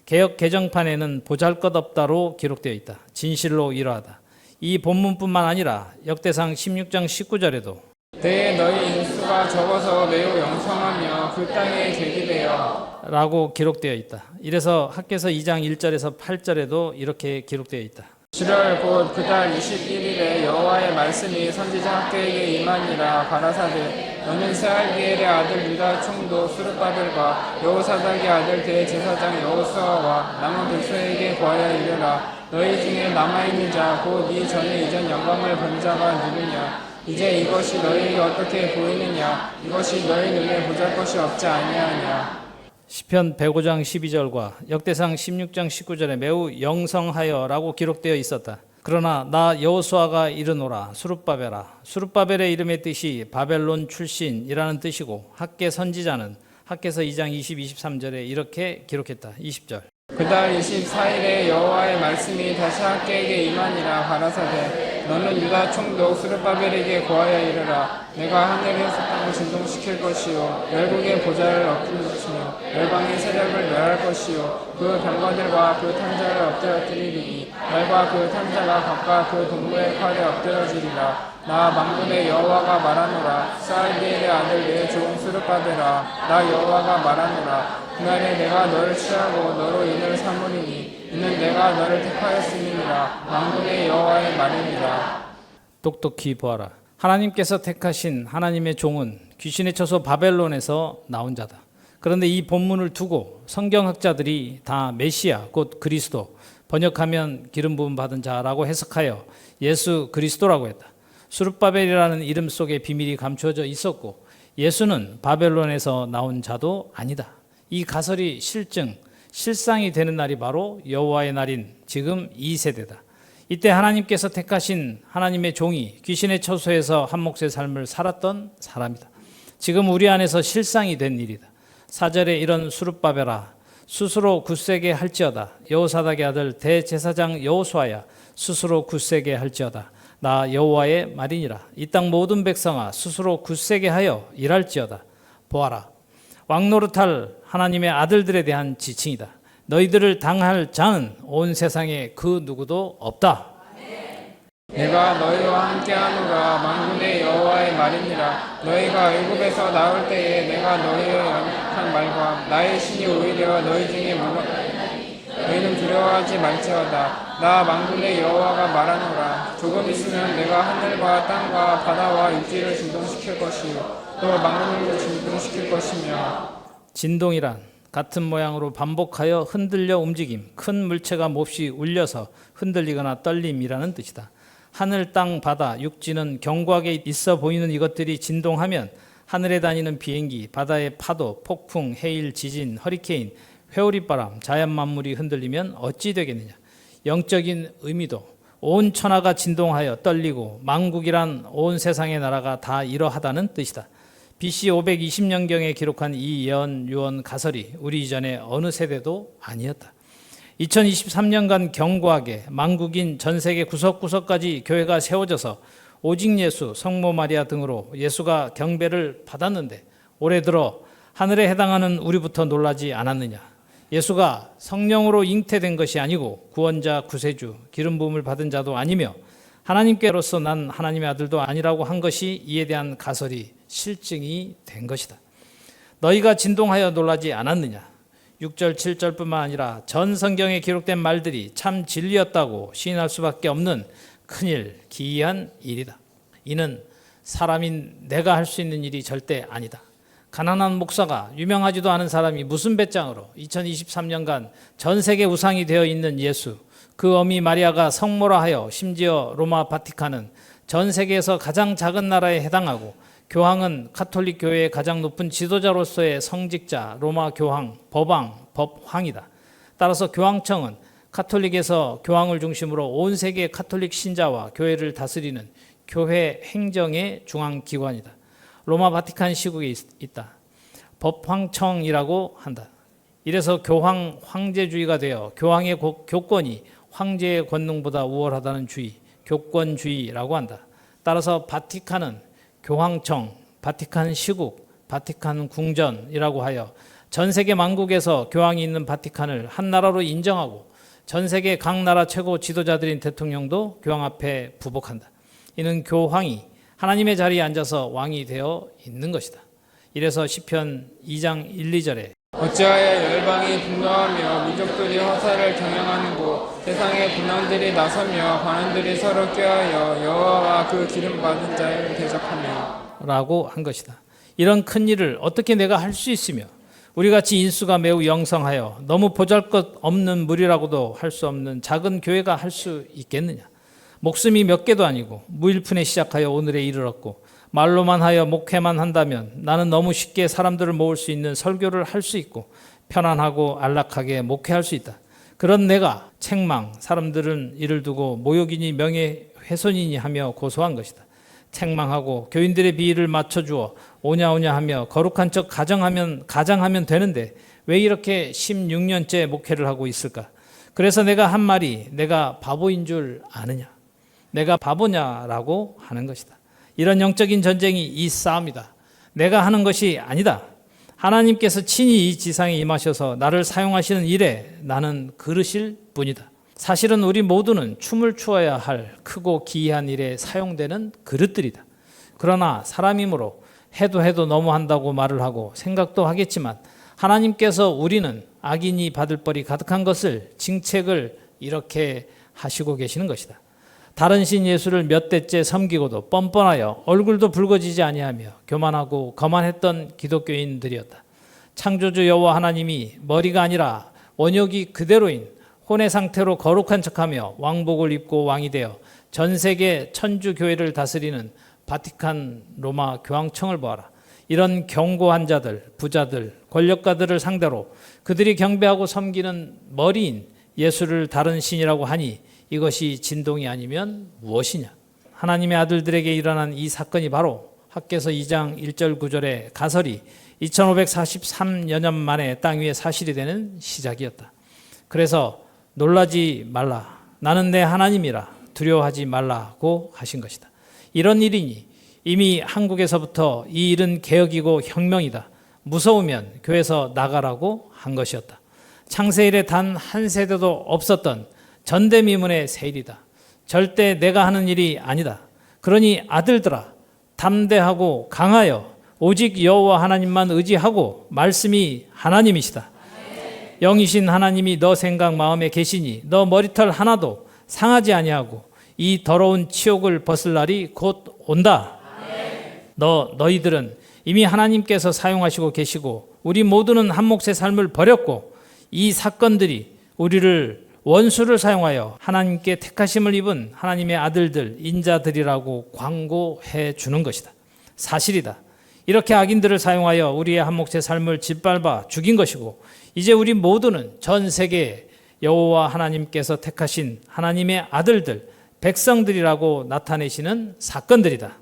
개역 개정판에는 보잘것없다로 기록되어 있다. 진실로 이러하다. 이 본문뿐만 아니라 역대상 16장 19절에도 때에 너희 인수가 적어서 매우 영성하며 그 땅에 계기되어 라고 기록되어 있다. 이래서 학개서 2장 1절에서 8절에도 이렇게 기록되어 있다. 7월 곧 그 달 21일에 여호와의 말씀이 선지자 학개에게 임하니라. 가라사대 너는 스알디엘의 아들 유다 총독 스룹바벨과 여호사닥의 아들 대제사장 여호수아와 남은 백성에게 구하여 이르라. 너희 중에 남아있는 자 곧 네 전에 이전 영광을 본 자가 누구냐. 이제 이것이 너희에게 어떻게 보이느냐. 이것이 너희 눈에 보잘것이 없지 아니하냐. 시편 105장 12절과 역대상 16장 19절에 매우 영성하여라고 기록되어 있었다. 그러나 나 여호수아가 이르노라. 수룹바벨아. 수룹바벨의 이름의 뜻이 바벨론 출신이라는 뜻이고 학개 선지자는 학개서 2장 20, 23절에 이렇게 기록했다. 20절. 그 달 24일에 여호와의 말씀이 다시 학개에게 임하니라. 가라사대 너는 유다 총독 스룹바벨에게 고하여 이르라. 내가 하늘에서 땅을 진동시킬 것이요 열국의 보좌를 엎을 것이며 열방의 세력을 멸할 것이요 그 병거들과 그 탄자를 엎드러뜨리리니 말과 그 탄자가 각각 그 동무의 칼에 엎드러지리라. 나 만군의 여호와가 말하노라. 스알디엘의 아들 내 종 스룹바벨아. 나 여호와가 말하노라. 그날에 내가 너를 취하고 너로 인을 삼으리니 이는 내가 너를 택하였음이니라. 만군의 여호와의 말이니라. 똑똑히 보아라. 하나님께서 택하신 하나님의 종은 귀신에 쳐서 바벨론에서 나온 자다. 그런데 이 본문을 두고 성경학자들이 다 메시아 곧 그리스도, 번역하면 기름 부음 받은 자라고 해석하여 예수 그리스도라고 했다. 수룹바벨이라는 이름 속에 비밀이 감추어져 있었고 예수는 바벨론에서 나온 자도 아니다. 이 가설이 실상이 되는 날이 바로 여호와의 날인 지금 이 세대다. 이때 하나님께서 택하신 하나님의 종이 귀신의 처소에서 한 몫의 삶을 살았던 사람이다. 지금 우리 안에서 실상이 된 일이다. 4절에 이런 수룹바벨아 스스로 굳세게 할지어다. 여호사닥의 아들 대제사장 여호수아야 스스로 굳세게 할지어다. 나 여호와의 말이니라. 이 땅 모든 백성아 스스로 굳세게 하여 일할지어다. 보아라. 왕노릇할 하나님의 아들들에 대한 지칭이다. 너희들을 당할 자는 온 세상에 그 누구도 없다. 내가 너희와 함께하노라. 만군의 여호와의 말이니라. 너희가 애굽에서 나올 때에 내가 너희의 연약한 말과 나의 신이 오히려 너희 중에 너희는 두려워하지 말지어다. 나 만군의 여호와가 말하노라. 조금 있으면 내가 하늘과 땅과 바다와 육지를 진동시킬 것이요 또 만군을 진동시킬 것이며. 진동이란 같은 모양으로 반복하여 흔들려 움직임, 큰 물체가 몹시 울려서 흔들리거나 떨림이라는 뜻이다. 하늘, 땅, 바다, 육지는 견고하게 있어 보이는 이것들이 진동하면 하늘에 다니는 비행기, 바다의 파도, 폭풍, 해일, 지진, 허리케인, 회오리바람, 자연 만물이 흔들리면 어찌 되겠느냐. 영적인 의미도 온 천하가 진동하여 떨리고 만국이란 온 세상의 나라가 다 이러하다는 뜻이다. BC 520년경에 기록한 이 예언 유언 가설이 우리 이전에 어느 세대도 아니었다. 2023년간 견고하게 만국인 전 세계 구석구석까지 교회가 세워져서 오직 예수, 성모 마리아 등으로 예수가 경배를 받았는데 올해 들어 하늘에 해당하는 우리부터 놀라지 않았느냐. 예수가 성령으로 잉태된 것이 아니고 구원자, 구세주, 기름 부음을 받은 자도 아니며 하나님께로서 난 하나님의 아들도 아니라고 한 것이 이에 대한 가설이 실증이 된 것이다. 너희가 진동하여 놀라지 않았느냐. 6절 7절뿐만 아니라 전 성경에 기록된 말들이 참 진리였다고 시인할 수밖에 없는 큰일, 기이한 일이다. 이는 사람인 내가 할 수 있는 일이 절대 아니다. 가난한 목사가 유명하지도 않은 사람이 무슨 배짱으로 2023년간 전 세계 우상이 되어 있는 예수, 그 어미 마리아가 성모라 하여 심지어 로마 바티칸은 전 세계에서 가장 작은 나라에 해당하고 교황은 가톨릭 교회의 가장 높은 지도자로서의 성직자, 로마 교황, 법왕이다. 따라서 교황청은 가톨릭에서 교황을 중심으로 온 세계 가톨릭 신자와 교회를 다스리는 교회 행정의 중앙기관이다. 로마 바티칸 시국에 있다. 법황청이라고 한다. 이래서 교황 황제주의가 되어 교황의 교권이 황제의 권능보다 우월하다는 주의, 교권주의라고 한다. 따라서 바티칸은 교황청, 바티칸 시국, 바티칸 궁전이라고 하여 전 세계 만국에서 교황이 있는 바티칸을 한 나라로 인정하고 전 세계 각 나라 최고 지도자들인 대통령도 교황 앞에 부복한다. 이는 교황이 하나님의 자리에 앉아서 왕이 되어 있는 것이다. 이래서 시편 2장 1, 2절에 어찌하여 열방이 분노하며 민족들이 허사를 경영하는고 세상의 군왕들이 나서며 관원들이 서로 꾀하여 여호와와 그 기름 받은 자를 대적하며 라고 한 것이다. 이런 큰 일을 어떻게 내가 할 수 있으며 우리같이 인수가 매우 영성하여 너무 보잘것없는 무리라고도 할 수 없는 작은 교회가 할 수 있겠느냐. 목숨이 몇 개도 아니고 무일푼에 시작하여 오늘에 이르렀고 말로만 하여 목회만 한다면 나는 너무 쉽게 사람들을 모을 수 있는 설교를 할 수 있고 편안하고 안락하게 목회할 수 있다. 그런 내가 책망, 사람들은 이를 두고 모욕이니 명예훼손이니 하며 고소한 것이다. 책망하고 교인들의 비위를 맞춰주어 오냐오냐 하며 거룩한 척 가장하면 되는데 왜 이렇게 16년째 목회를 하고 있을까? 그래서 내가 한 말이 내가 바보인 줄 아느냐? 내가 바보냐라고 하는 것이다. 이런 영적인 전쟁이 이 싸움이다. 내가 하는 것이 아니다. 하나님께서 친히 이 지상에 임하셔서 나를 사용하시는 일에 나는 그릇일 뿐이다. 사실은 우리 모두는 춤을 추어야 할 크고 기이한 일에 사용되는 그릇들이다. 그러나 사람이므로 해도 너무한다고 말을 하고 생각도 하겠지만 하나님께서 우리는 악인이 받을 벌이 가득한 것을 징책을 이렇게 하시고 계시는 것이다. 다른 신 예수를 몇 대째 섬기고도 뻔뻔하여 얼굴도 붉어지지 아니하며 교만하고 거만했던 기독교인들이었다. 창조주 여호와 하나님이 머리가 아니라 원역이 그대로인 혼의 상태로 거룩한 척하며 왕복을 입고 왕이 되어 전 세계 천주 교회를 다스리는 바티칸 로마 교황청을 보아라. 이런 견고한 자들, 부자들, 권력가들을 상대로 그들이 경배하고 섬기는 머리인 예수를 다른 신이라고 하니 이것이 진동이 아니면 무엇이냐? 하나님의 아들들에게 일어난 이 사건이 바로 학개서 2장 1절 9절의 가설이 2543여 년 만에 땅 위에 사실이 되는 시작이었다. 그래서 놀라지 말라. 나는 내 하나님이라. 두려워하지 말라고 하신 것이다. 이런 일이니 이미 한국에서부터 이 일은 개혁이고 혁명이다. 무서우면 교회에서 나가라고 한 것이었다. 창세 이래 단 한 세대도 없었던 전대미문의 세일이다. 절대 내가 하는 일이 아니다. 그러니 아들들아 담대하고 강하여 오직 여호와 하나님만 의지하고 말씀이 하나님이시다. 영이신 하나님이 너 생각 마음에 계시니 너 머리털 하나도 상하지 아니하고 이 더러운 치욕을 벗을 날이 곧 온다. 너희들은 이미 하나님께서 사용하시고 계시고 우리 모두는 한 몫의 삶을 버렸고 이 사건들이 우리를 원수를 사용하여 하나님께 택하심을 입은 하나님의 아들들, 인자들이라고 광고해 주는 것이다. 사실이다. 이렇게 악인들을 사용하여 우리의 한 몫의 삶을 짓밟아 죽인 것이고 이제 우리 모두는 전 세계에 여호와 하나님께서 택하신 하나님의 아들들, 백성들이라고 나타내시는 사건들이다.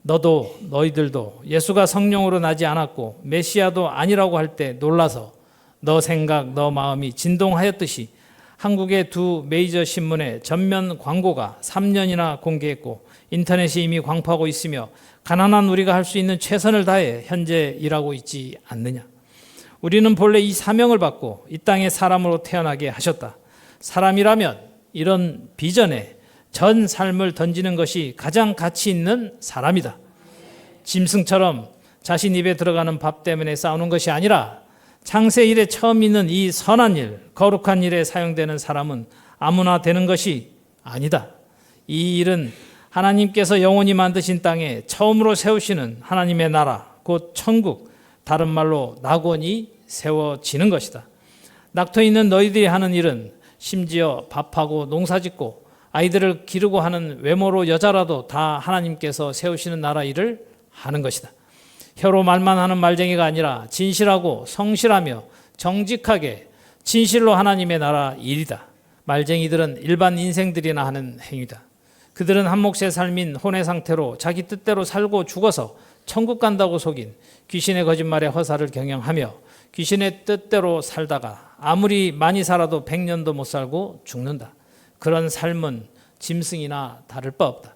너희들도 예수가 성령으로 나지 않았고 메시아도 아니라고 할 때 놀라서 너 생각, 너 마음이 진동하였듯이 한국의 두 메이저 신문의 전면 광고가 3년이나 공개했고 인터넷이 이미 광포하고 있으며 가난한 우리가 할 수 있는 최선을 다해 현재 일하고 있지 않느냐. 우리는 본래 이 사명을 받고 이 땅에 사람으로 태어나게 하셨다. 사람이라면 이런 비전에 전 삶을 던지는 것이 가장 가치 있는 사람이다. 짐승처럼 자신 입에 들어가는 밥 때문에 싸우는 것이 아니라 창세 일에 처음 있는 이 선한 일, 거룩한 일에 사용되는 사람은 아무나 되는 것이 아니다. 이 일은 하나님께서 영원히 만드신 땅에 처음으로 세우시는 하나님의 나라, 곧 천국, 다른 말로 낙원이 세워지는 것이다. 낙토 있는 너희들이 하는 일은 심지어 밥하고 농사짓고 아이들을 기르고 하는 외모로 여자라도 다 하나님께서 세우시는 나라 일을 하는 것이다. 혀로 말만 하는 말쟁이가 아니라 진실하고 성실하며 정직하게 진실로 하나님의 나라 일이다. 말쟁이들은 일반 인생들이나 하는 행위다. 그들은 한 몫의 삶인 혼의 상태로 자기 뜻대로 살고 죽어서 천국 간다고 속인 귀신의 거짓말에 허사를 경영하며 귀신의 뜻대로 살다가 아무리 많이 살아도 100년도 못 살고 죽는다. 그런 삶은 짐승이나 다를 바 없다.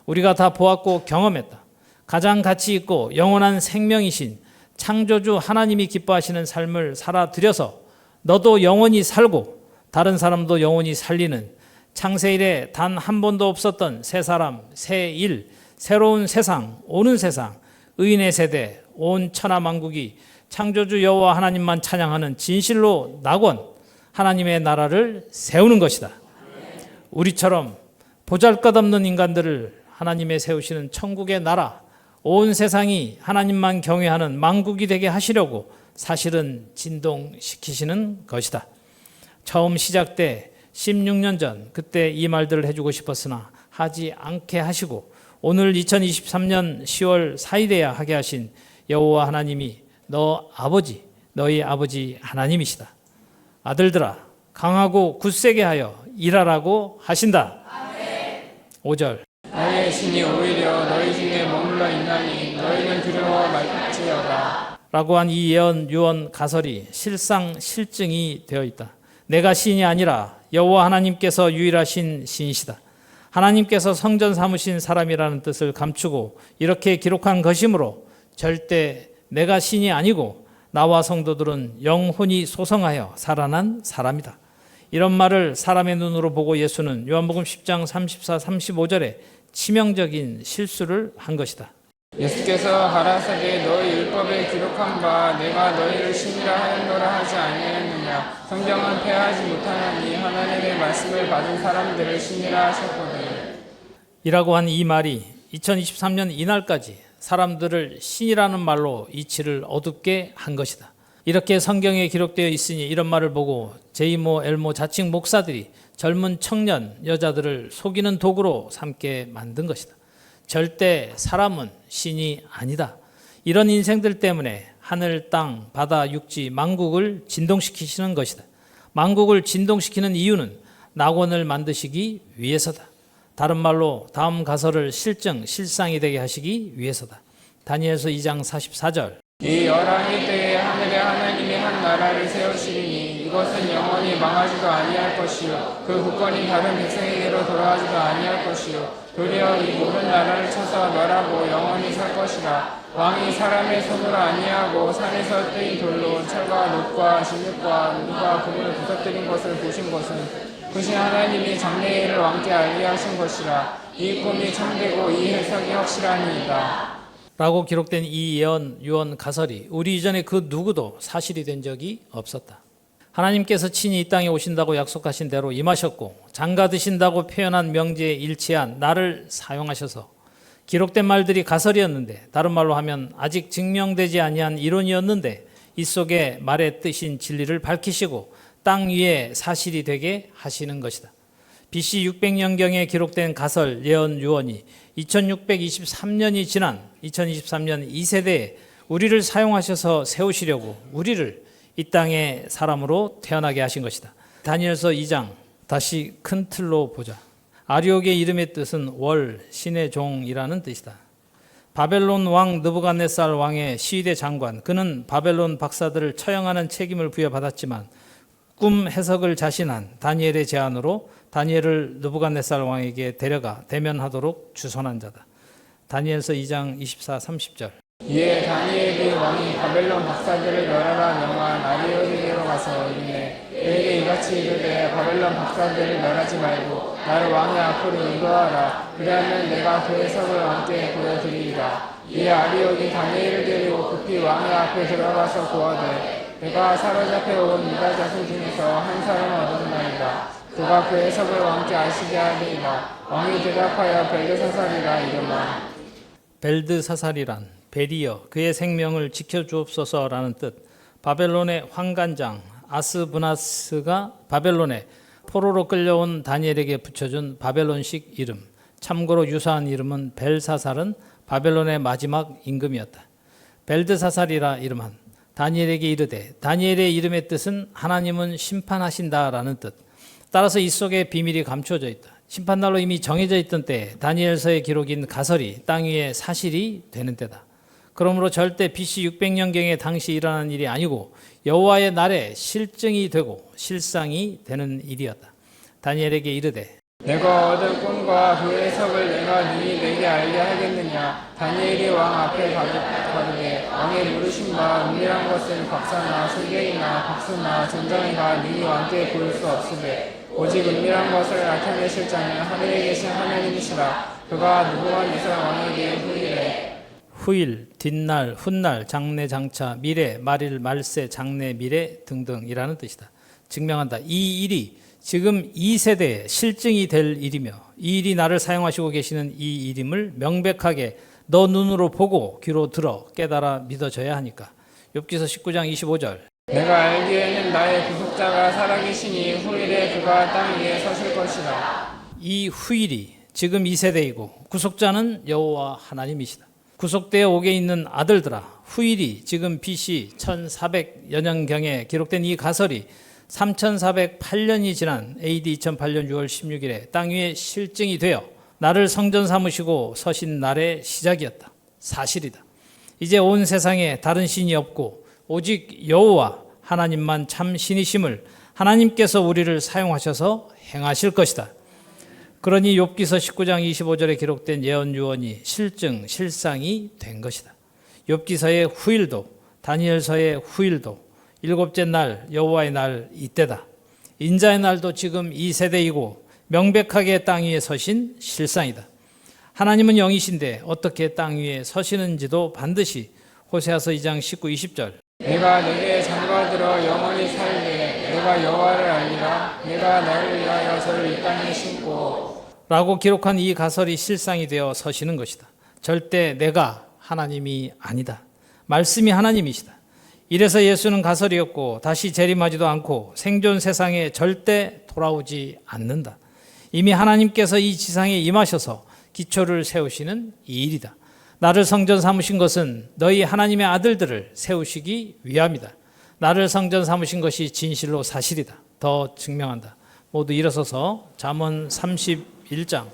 우리가 다 보았고 경험했다. 가장 가치 있고 영원한 생명이신 창조주 하나님이 기뻐하시는 삶을 살아들여서 너도 영원히 살고 다른 사람도 영원히 살리는 창세 이래 단 한 번도 없었던 새 사람, 새 일, 새로운 세상, 오는 세상, 의인의 세대, 온 천하 만국이 창조주 여호와 하나님만 찬양하는 진실로 낙원, 하나님의 나라를 세우는 것이다. 우리처럼 보잘것없는 인간들을 하나님의 세우시는 천국의 나라, 온 세상이 하나님만 경외하는 만국이 되게 하시려고 사실은 진동시키시는 것이다. 처음 시작 때 16년 전 그때 이 말들을 해주고 싶었으나 하지 않게 하시고 오늘 2023년 10월 4일에야 하게 하신 여호와 하나님이 너희 아버지 하나님이시다. 아들들아 강하고 굳세게 하여 일하라고 하신다. 5절 너희의 신이 오히려 너희 중에 머물러 있나니 너희는 두려워 말지어다. 라고 한 이 예언 유언 가설이 실상 실증이 되어 있다. 내가 신이 아니라 여호와 하나님께서 유일하신 신이시다. 하나님께서 성전 삼으신 사람이라는 뜻을 감추고 이렇게 기록한 것이므로 절대 내가 신이 아니고 나와 성도들은 영혼이 소성하여 살아난 사람이다. 이런 말을 사람의 눈으로 보고 예수는 요한복음 10장 34, 35절에 치명적인 실수를 한 것이다. 예수께서 가라사대 너희 율법에 기록한 바 내가 너희를 신이라 하였노라 하지 아니하였느냐. 성경은 폐하지 못하나니 하나님의 말씀을 받은 사람들을 신이라 하셨거든. 이라고 한 이 말이 2023년 이날까지 사람들을 신이라는 말로 이치를 어둡게 한 것이다. 이렇게 성경에 기록되어 있으니 이런 말을 보고 제이모 엘모 자칭 목사들이 젊은 청년 여자들을 속이는 도구로 삼게 만든 것이다. 절대 사람은 신이 아니다. 이런 인생들 때문에 하늘, 땅, 바다, 육지, 만국을 진동시키시는 것이다. 만국을 진동시키는 이유는 낙원을 만드시기 위해서다. 다른 말로 다음 가설을 실상이 되게 하시기 위해서다. 다니엘서 2장 44절 이 열왕의 때에 하늘의 하나님이 한 나라를 세우시리니 이것은 영원히 망하지도 아니할 것이요 그 국권이 다른 백성에게로 돌아가지도 아니할 것이요 도리어 이 모든 나라를 쳐서 멸하고 영원히 살 것이라. 왕이 사람의 손으로 아니하고 산에서 떼인 돌로 철과 놋과 진흙과 물과 금을 부서뜨린 것을 보신 것은 그신 하나님이 장래일을 왕께 알게 하신 것이라. 이 꿈이 참되고 이 해석이 확실하니이다. 라고 기록된 이 예언 유언 가설이 우리 이전에 그 누구도 사실이 된 적이 없었다. 하나님께서 친히 이 땅에 오신다고 약속하신 대로 임하셨고 장가 드신다고 표현한 명제에 일치한 나를 사용하셔서 기록된 말들이 가설이었는데 다른 말로 하면 아직 증명되지 아니한 이론이었는데 이 속에 말의 뜻인 진리를 밝히시고 땅 위에 사실이 되게 하시는 것이다. BC 600년경에 기록된 가설, 예언, 유언이 2623년이 지난 2023년 이 세대에 우리를 사용하셔서 세우시려고 우리를 이 땅의 사람으로 태어나게 하신 것이다. 다니엘서 2장 다시 큰 틀로 보자. 아리옥의 이름의 뜻은 월, 신의 종이라는 뜻이다. 바벨론 왕 느부갓네살 왕의 시위대 장관, 그는 바벨론 박사들을 처형하는 책임을 부여받았지만 꿈 해석을 자신한 다니엘의 제안으로 다니엘을 느부갓네살 왕에게 데려가 대면하도록 주선한 자다. 다니엘서 2장 24, 30절 이에 다니엘이 왕이 바벨론 박사들을 멸하라 명한 아리옥에게로 가서 이르되 너에게 이같이 이르되 바벨론 박사들을 멸하지 말고 나를 왕의 앞으로 인도하라. 그리하면 내가 그 해석을 왕께 보여드리리라. 이에 아리옥이 다니엘을 데리고 급히 왕의 앞에 들어가서 구하되 내가 사로잡혀 온 유다 자손 중에서 한 사람을 얻었나이다. 그가 그 해석을 왕께 아시게 하리이다. 왕이 대답하여 벨드사살이라 이르마. 벨드사살이란 베리어 그의 생명을 지켜주옵소서라는 뜻. 바벨론의 환관장 아스브나스가 바벨론에 포로로 끌려온 다니엘에게 붙여준 바벨론식 이름. 참고로 유사한 이름은 벨사살은 바벨론의 마지막 임금이었다. 벨드사살이라 이름한 다니엘에게 이르되 다니엘의 이름의 뜻은 하나님은 심판하신다라는 뜻. 따라서 이 속에 비밀이 감추어져 있다. 심판날로 이미 정해져 있던 때에 다니엘서의 기록인 가설이 땅 위에 사실이 되는 때다. 그러므로 절대 BC 600년경에 당시 일어난 일이 아니고 여호와의 날에 실증이 되고 실상이 되는 일이었다. 다니엘에게 이르되 내가 얻은 꿈과 그 해석을 내가 능히 내게 알게 하겠느냐. 다니엘이 왕 앞에 가르되 왕의 물으신 바 은밀한 것은 박사나 술객이나 박수나 전장이가 능히 왕께 보일 수 없으되 오직 은밀한 것을 나타내실 자는 하늘에 계신 하나님이시라. 그가 누구와 누사 왕에게 후일에 후일, 뒷날, 훗날, 장래, 장차, 미래, 말일, 말세, 장래, 미래 등등이라는 뜻이다. 증명한다. 이 일이 지금 이 세대에 실증이 될 일이며 이 일이 나를 사용하시고 계시는 이 일임을 명백하게 너 눈으로 보고 귀로 들어 깨달아 믿어져야 하니까. 욥기서 19장 25절. 내가 알기에는 나의 구속자가 살아계시니 후일에 그가 땅 위에 서실 것이라. 이 후일이 지금 이 세대이고 구속자는 여호와 하나님이시다. 구속되어 오게 있는 아들들아, 후일이 지금 BC 1400여 년경에 기록된 이 가설이 3408년이 지난 AD 2008년 6월 16일에 땅 위에 실증이 되어 나를 성전 삼으시고 서신 날의 시작이었다. 사실이다. 이제 온 세상에 다른 신이 없고 오직 여호와 하나님만 참 신이심을 하나님께서 우리를 사용하셔서 행하실 것이다. 그러니 욥기서 19장 25절에 기록된 예언 유언이 실증, 실상이 된 것이다. 욥기서의 후일도, 다니엘서의 후일도, 일곱째 날, 여호와의 날 이때다. 인자의 날도 지금 이 세대이고 명백하게 땅 위에 서신 실상이다. 하나님은 영이신데 어떻게 땅 위에 서시는지도 반드시 호세아서 2장 19, 20절. 내가 내게 장가들어 영원히 살되 내가 여호와를 알리라. 내가 나를 위하여 저를 이 땅에 심고 라고 기록한 이 가설이 실상이 되어 서시는 것이다. 절대 내가 하나님이 아니다. 말씀이 하나님이시다. 이래서 예수는 가설이었고 다시 재림하지도 않고 생존 세상에 절대 돌아오지 않는다. 이미 하나님께서 이 지상에 임하셔서 기초를 세우시는 이 일이다. 나를 성전 삼으신 것은 너희 하나님의 아들들을 세우시기 위함이다. 나를 성전 삼으신 것이 진실로 사실이다. 더 증명한다. 모두 일어서서 잠언 31장.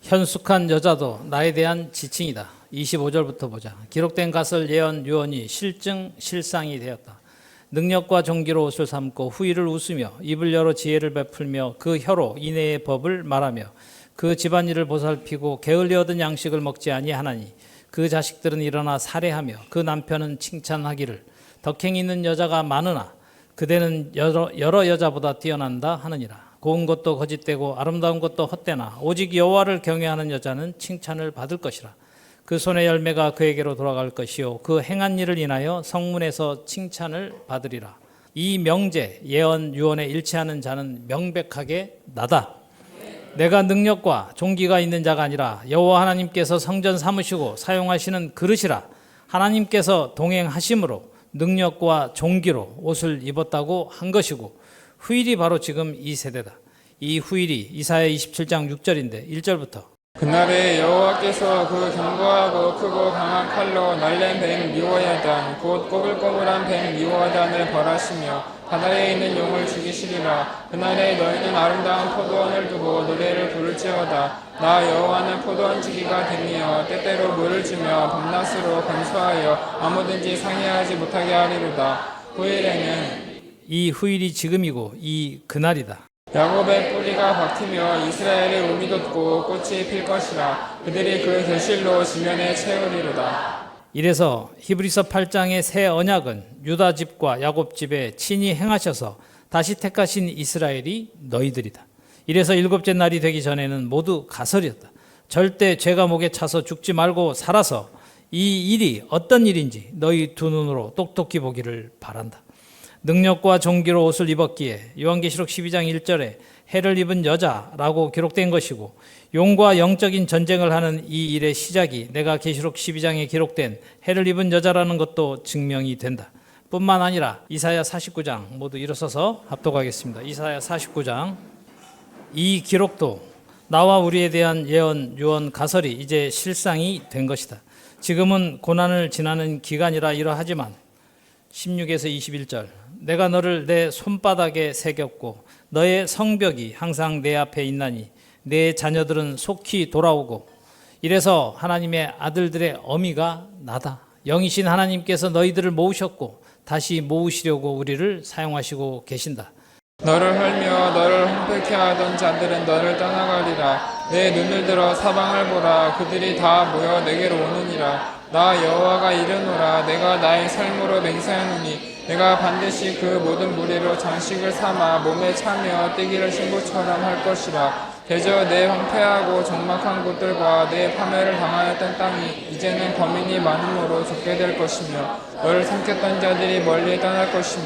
현숙한 여자도 나에 대한 지칭이다. 25절부터 보자. 기록된 가설 예언 유언이 실증 실상이 되었다. 능력과 종기로 옷을 삼고 후일을 웃으며 입을 열어 지혜를 베풀며 그 혀로 인애의 법을 말하며 그 집안일을 보살피고 게을리 얻은 양식을 먹지 아니하나니 그 자식들은 일어나 살해하며 그 남편은 칭찬하기를 덕행 있는 여자가 많으나 그대는 여러 여자보다 뛰어난다 하느니라. 고운 것도 거짓되고 아름다운 것도 헛되나 오직 여호와를 경외하는 여자는 칭찬을 받을 것이라. 그 손의 열매가 그에게로 돌아갈 것이요 그 행한 일을 인하여 성문에서 칭찬을 받으리라. 이 명제 예언 유언에 일치하는 자는 명백하게 나다. 내가 능력과 종기가 있는 자가 아니라 여호와 하나님께서 성전 삼으시고 사용하시는 그릇이라. 하나님께서 동행하심으로 능력과 종기로 옷을 입었다고 한 것이고 후일이 바로 지금 이 세대다. 이 후일이 이사야 27장 6절인데 1절부터 그날에 여호와께서 그 견고하고 크고 강한 칼로 날랜 뱀 미워야단 곧 꼬불꼬불한 뱀 미워야단을 벌하시며 바다에 있는 용을 죽이시리라. 그날에 너희는 아름다운 포도원을 두고 노래를 부를지어다. 나 여호와는 포도원 지기가 되며 때때로 물을 주며 밤낮으로 건수하여 아무든지 상의하지 못하게 하리로다. 후일에는 이 후일이 지금이고 이 그날이다. 야곱의 뿌리가 박히며 이스라엘의 우미 돋고 꽃이 필 것이라. 그들이 그 결실로 지면에 채우리로다. 이래서 히브리서 8장의 새 언약은 유다 집과 야곱 집에 친히 행하셔서 다시 택하신 이스라엘이 너희들이다. 이래서 일곱째 날이 되기 전에는 모두 가설이었다. 절대 죄가 목에 차서 죽지 말고 살아서 이 일이 어떤 일인지 너희 두 눈으로 똑똑히 보기를 바란다. 능력과 종기로 옷을 입었기에 요한계시록 12장 1절에 해를 입은 여자라고 기록된 것이고 용과 영적인 전쟁을 하는 이 일의 시작이 내가 계시록 12장에 기록된 해를 입은 여자라는 것도 증명이 된다. 뿐만 아니라 이사야 49장 모두 일어서서 합독하겠습니다. 이사야 49장 이 기록도 나와 우리에 대한 예언, 유언, 가설이 이제 실상이 된 것이다. 지금은 고난을 지나는 기간이라 이러하지만 16에서 21절 내가 너를 내 손바닥에 새겼고 너의 성벽이 항상 내 앞에 있나니 내 자녀들은 속히 돌아오고 이래서 하나님의 아들들의 어미가 나다. 영이신 하나님께서 너희들을 모으셨고 다시 모으시려고 우리를 사용하시고 계신다. 너를 헐며 너를 황폐케 하던 자들은 너를 떠나가리라. 내 눈을 들어 사방을 보라. 그들이 다 모여 내게로 오느니라. 나 여호와가 이르노라. 내가 나의 삶으로 맹세하노니 내가 반드시 그 모든 무리로 장식을 삼아 몸에 차며 떼기를 신부처럼 할 것이라. 대저 내 황폐하고 적막한 곳들과 내 파멸을 당하였던 땅이 이제는 거민이 많음으로 좁게 될 것이며 너를 삼켰던 자들이 멀리 떠날 것이며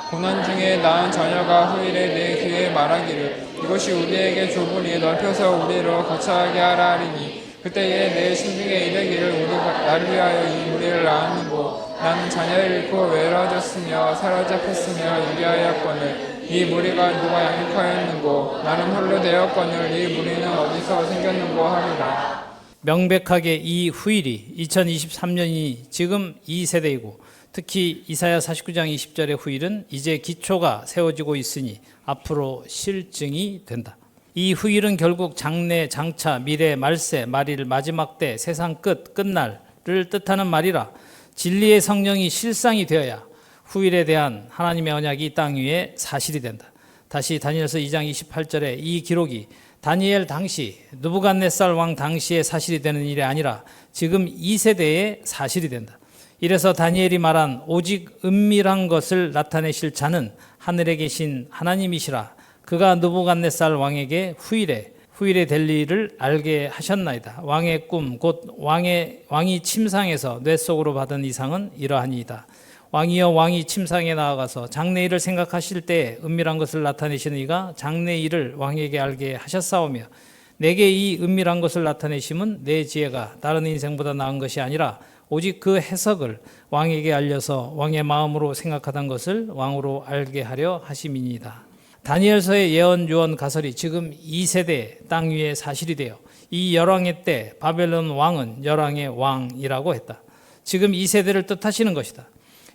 고난 중에 낳은 자녀가 후일에 내 귀에 말하기를 이것이 우리에게 좁으니 넓혀서 우리로 거처하게 하라 하리니 그때에 내 심중에 이르기를 우리가 나를 위하여 이 무리를 낳았는고 나는 자녀를 잃고 외로워졌으며 사로잡혔으며 유리하였거늘 이 무리가 누가 양육하였는고 나는 홀로 되었거늘 이 무리는 어디서 생겼는고 하리라. 명백하게 이 후일이 2023년이 지금 이 세대이고 특히 이사야 49장 20절의 후일은 이제 기초가 세워지고 있으니 앞으로 실증이 된다. 이 후일은 결국 장래, 장차, 미래, 말세, 말일, 마지막 때, 세상 끝, 끝날을 뜻하는 말이라 진리의 성령이 실상이 되어야 후일에 대한 하나님의 언약이 이 땅 위에 사실이 된다. 다시 다니엘서 2장 28절에 이 기록이 다니엘 당시 느부갓네살 왕 당시에 사실이 되는 일이 아니라 지금 이 세대에 사실이 된다. 이래서 다니엘이 말한 오직 은밀한 것을 나타내실 자는 하늘에 계신 하나님이시라. 그가 느부갓네살 왕에게 후일에 될 일을 알게 하셨나이다. 왕의 꿈 곧 왕이 침상에서 뇌 속으로 받은 이상은 이러하니이다. 왕이여 왕이 침상에 나아가서 장래 일을 생각하실 때에 은밀한 것을 나타내시는 이가 장래 일을 왕에게 알게 하셨사오며 내게 이 은밀한 것을 나타내심은 내 지혜가 다른 인생보다 나은 것이 아니라 오직 그 해석을 왕에게 알려서 왕의 마음으로 생각하던 것을 왕으로 알게 하려 하심이니이다. 다니엘서의 예언 유언 가설이 지금 이 세대의 땅 위에 사실이 되어 이 열왕의 때 바벨론 왕은 열왕의 왕이라고 했다. 지금 이 세대를 뜻하시는 것이다.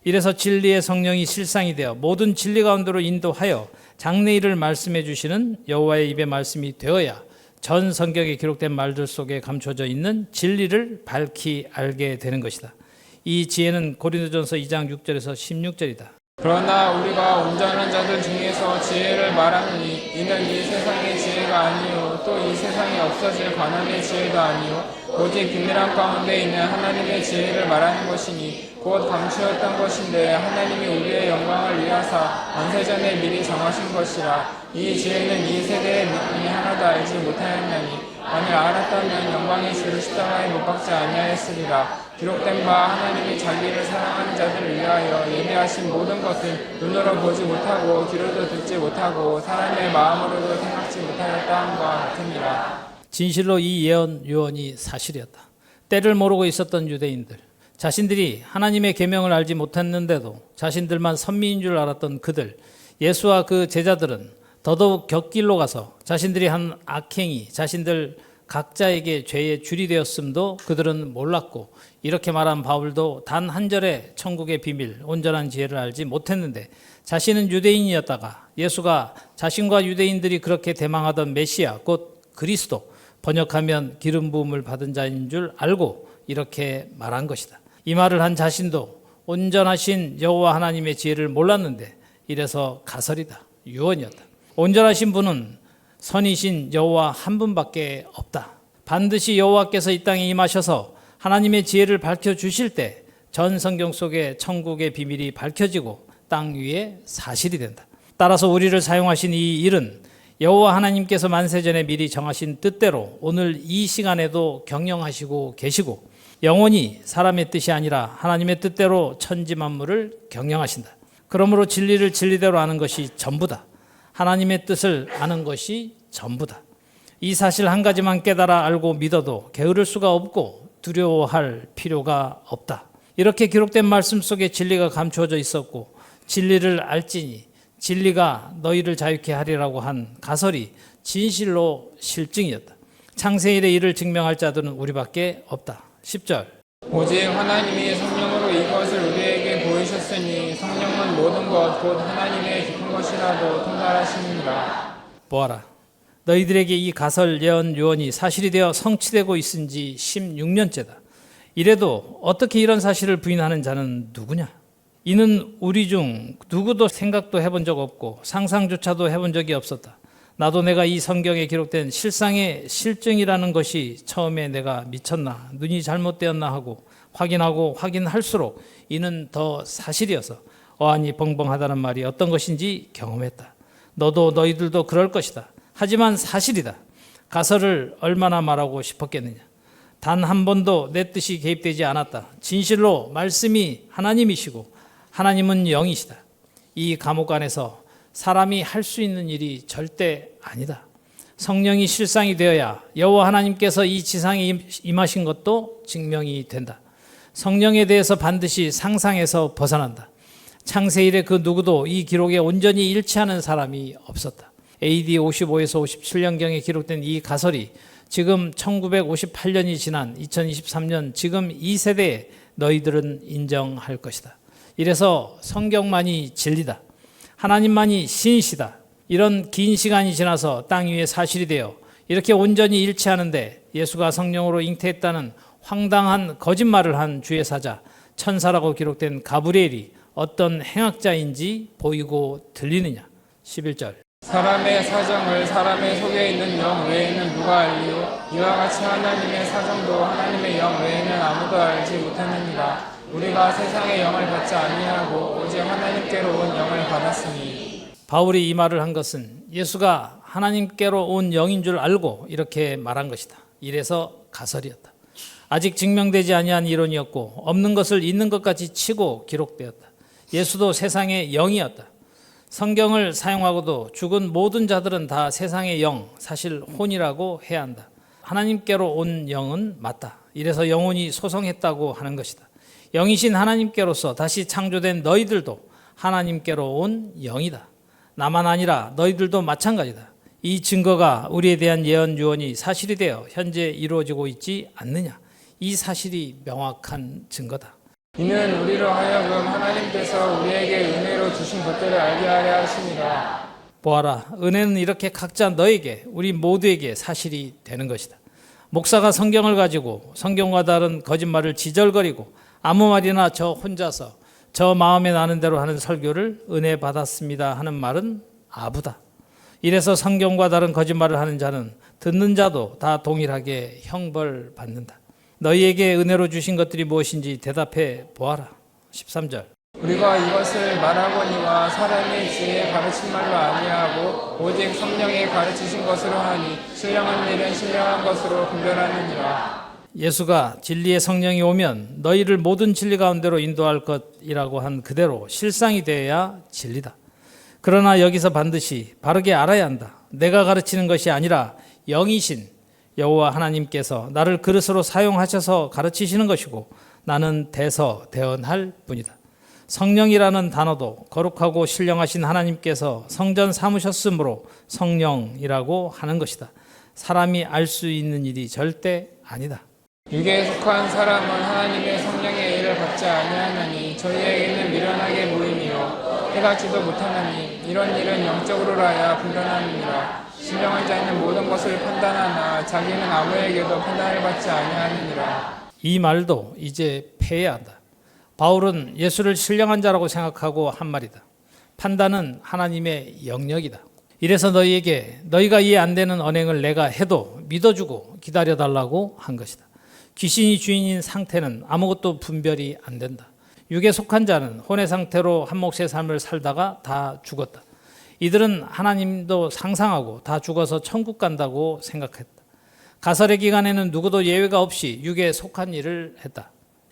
이래서 진리의 성령이 실상이 되어 모든 진리 가운데로 인도하여 장래일을 말씀해 주시는 여호와의 입의 말씀이 되어야 전 성경에 기록된 말들 속에 감춰져 있는 진리를 밝히 알게 되는 것이다. 이 지혜는 고린도전서 2장 6절에서 16절이다. 그러나 우리가 온전한 자들 중에서 지혜를 말하느니 이는 이 세상의 지혜가 아니요 또 이 세상에 없어질 관원의 지혜도 아니요 오직 비밀한 가운데 있는 하나님의 지혜를 말하는 것이니 곧 감추었던 것인데 하나님이 우리의 영광을 위하사 안세전에 미리 정하신 것이라. 이 지혜는 이 세대의 믿음이 하나도 알지 못하였나니 만일 알았다면 영광의 주를 십자가에 못 박지 아니하였으리라. 기록된 바 하나님이 자기를 사랑하는 자들을 위하여 예비하신 모든 것은 눈으로 보지 못하고 귀로도 듣지 못하고 사람의 마음으로도 생각지 못하였다 함과 같으니라. 진실로 이 예언 유언이 사실이었다. 때를 모르고 있었던 유대인들, 자신들이 하나님의 계명을 알지 못했는데도 자신들만 선미인 줄 알았던 그들, 예수와 그 제자들은 더더욱 곁길로 가서 자신들이 한 악행이 자신들 각자에게 죄의 줄이 되었음도 그들은 몰랐고 이렇게 말한 바울도 단 한 절의 천국의 비밀, 온전한 지혜를 알지 못했는데 자신은 유대인이었다가 예수가 자신과 유대인들이 그렇게 대망하던 메시아 곧 그리스도, 번역하면 기름 부음을 받은 자인 줄 알고 이렇게 말한 것이다. 이 말을 한 자신도 온전하신 여호와 하나님의 지혜를 몰랐는데 이래서 가설이다, 유언이었다. 온전하신 분은 선이신 여호와 한 분밖에 없다. 반드시 여호와께서 이 땅에 임하셔서 하나님의 지혜를 밝혀주실 때 전 성경 속에 천국의 비밀이 밝혀지고 땅 위에 사실이 된다. 따라서 우리를 사용하신 이 일은 여호와 하나님께서 만세전에 미리 정하신 뜻대로 오늘 이 시간에도 경영하시고 계시고 영원히 사람의 뜻이 아니라 하나님의 뜻대로 천지 만물을 경영하신다. 그러므로 진리를 진리대로 아는 것이 전부다. 하나님의 뜻을 아는 것이 전부다. 이 사실 한 가지만 깨달아 알고 믿어도 게으를 수가 없고 두려워할 필요가 없다. 이렇게 기록된 말씀 속에 진리가 감추어져 있었고 진리를 알지니 진리가 너희를 자유케 하리라고 한 가설이 진실로 실증이었다. 창세일의 일을 증명할 자들은 우리밖에 없다. 10절 오직 하나님이 성령으로 이것을 우리에게 보이셨으니 성령은 모든 것 곧 하나님의 깊은 것이라도 통달하시니라. 보아라, 너희들에게 이 가설 예언 유언이 사실이 되어 성취되고 있은 지 16년째다. 이래도 어떻게 이런 사실을 부인하는 자는 누구냐? 이는 우리 중 누구도 생각도 해본 적 없고 상상조차도 해본 적이 없었다. 나도 내가 이 성경에 기록된 실상의 실증이라는 것이 처음에 내가 미쳤나 눈이 잘못되었나 하고 확인할수록 이는 더 사실이어서 어안이 벙벙하다는 말이 어떤 것인지 경험했다. 너희들도 그럴 것이다. 하지만 사실이다. 가설을 얼마나 말하고 싶었겠느냐. 단 한 번도 내 뜻이 개입되지 않았다. 진실로 말씀이 하나님이시고 하나님은 영이시다. 이 감옥 안에서 사람이 할 수 있는 일이 절대 아니다. 성령이 실상이 되어야 여호와 하나님께서 이 지상에 임하신 것도 증명이 된다. 성령에 대해서 반드시 상상에서 벗어난다. 창세일에 그 누구도 이 기록에 온전히 일치하는 사람이 없었다. AD 55에서 57년경에 기록된 이 가설이 지금 1958년이 지난 2023년 지금 이 세대에 너희들은 인정할 것이다. 이래서 성경만이 진리다. 하나님만이 신이시다. 이런 긴 시간이 지나서 땅 위에 사실이 되어 이렇게 온전히 일치하는데 예수가 성령으로 잉태했다는 황당한 거짓말을 한 주의 사자 천사라고 기록된 가브리엘이 어떤 행악자인지 보이고 들리느냐. 11절. 사람의 사정을 사람의 속에 있는 영 외에는 누가 알리요? 이와 같이 하나님의 사정도 하나님의 영 외에는 아무도 알지 못하느니라. 우리가 세상의 영을 받지 아니하고 오직 하나님께로 온 영을 받았으니. 바울이 이 말을 한 것은 예수가 하나님께로 온 영인 줄 알고 이렇게 말한 것이다. 이래서 가설이었다. 아직 증명되지 아니한 이론이었고 없는 것을 있는 것 같이 치고 기록되었다. 예수도 세상의 영이었다. 성경을 사용하고도 죽은 모든 자들은 다 세상의 영, 사실 혼이라고 해야 한다. 하나님께로 온 영은 맞다. 이래서 영혼이 소성했다고 하는 것이다. 영이신 하나님께로서 다시 창조된 너희들도 하나님께로 온 영이다. 나만 아니라 너희들도 마찬가지다. 이 증거가 우리에 대한 예언 유언이 사실이 되어 현재 이루어지고 있지 않느냐. 이 사실이 명확한 증거다. 이는 우리로 하여금 하나님께서 우리에게 은혜로 주신 것들을 알게 하려 하심이라. 보아라, 은혜는 이렇게 각자 너에게 우리 모두에게 사실이 되는 것이다. 목사가 성경을 가지고 성경과 다른 거짓말을 지절거리고 아무 말이나 저 혼자서 저 마음에 나는 대로 하는 설교를 은혜 받았습니다 하는 말은 아부다. 이래서 성경과 다른 거짓말을 하는 자는 듣는 자도 다 동일하게 형벌받는다. 너희에게 은혜로 주신 것들이 무엇인지 대답해 보아라. 13절. 우리가 이것을 말하거니와 사람의 지혜에 가르친 말로 아니하고 오직 성령이 가르치신 것으로 하니 신령한 일은 신령한 것으로 분별하느니라. 예수가 진리의 성령이 오면 너희를 모든 진리 가운데로 인도할 것이라고 한 그대로 실상이 되어야 진리다. 그러나 여기서 반드시 바르게 알아야 한다. 내가 가르치는 것이 아니라 영이신 여호와 하나님께서 나를 그릇으로 사용하셔서 가르치시는 것이고 나는 대언할 뿐이다. 성령이라는 단어도 거룩하고 신령하신 하나님께서 성전 삼으셨으므로 성령이라고 하는 것이다. 사람이 알 수 있는 일이 절대 아니다. 육에 속한 사람은 하나님의 성령의 일을 받지 아니하나니 저희에게는 미련하게 보이니요 해가지도 못하나니 이런 일은 영적으로라야 분별하느니라. 신령한 자는 모든 것을 판단하나 자기는 아무에게도 판단을 받지 아니하느니라. 이 말도 이제 폐해야 한다. 바울은 예수를 신령한 자라고 생각하고 한 말이다. 판단은 하나님의 영역이다. 이래서 너희에게 너희가 이해 안 되는 언행을 내가 해도 믿어주고 기다려달라고 한 것이다. 귀신이 주인인 상태는 아무것도 분별이 안 된다. 육에 속한 자는 혼의 상태로 한 몫의 삶을 살다가 다 죽었다. 이들은 하나님도 상상하고 다 죽어서 천국 간다고 생각했다. 가설의 기간에는 누구도 예외가 없이 육에 속한 일을 했다.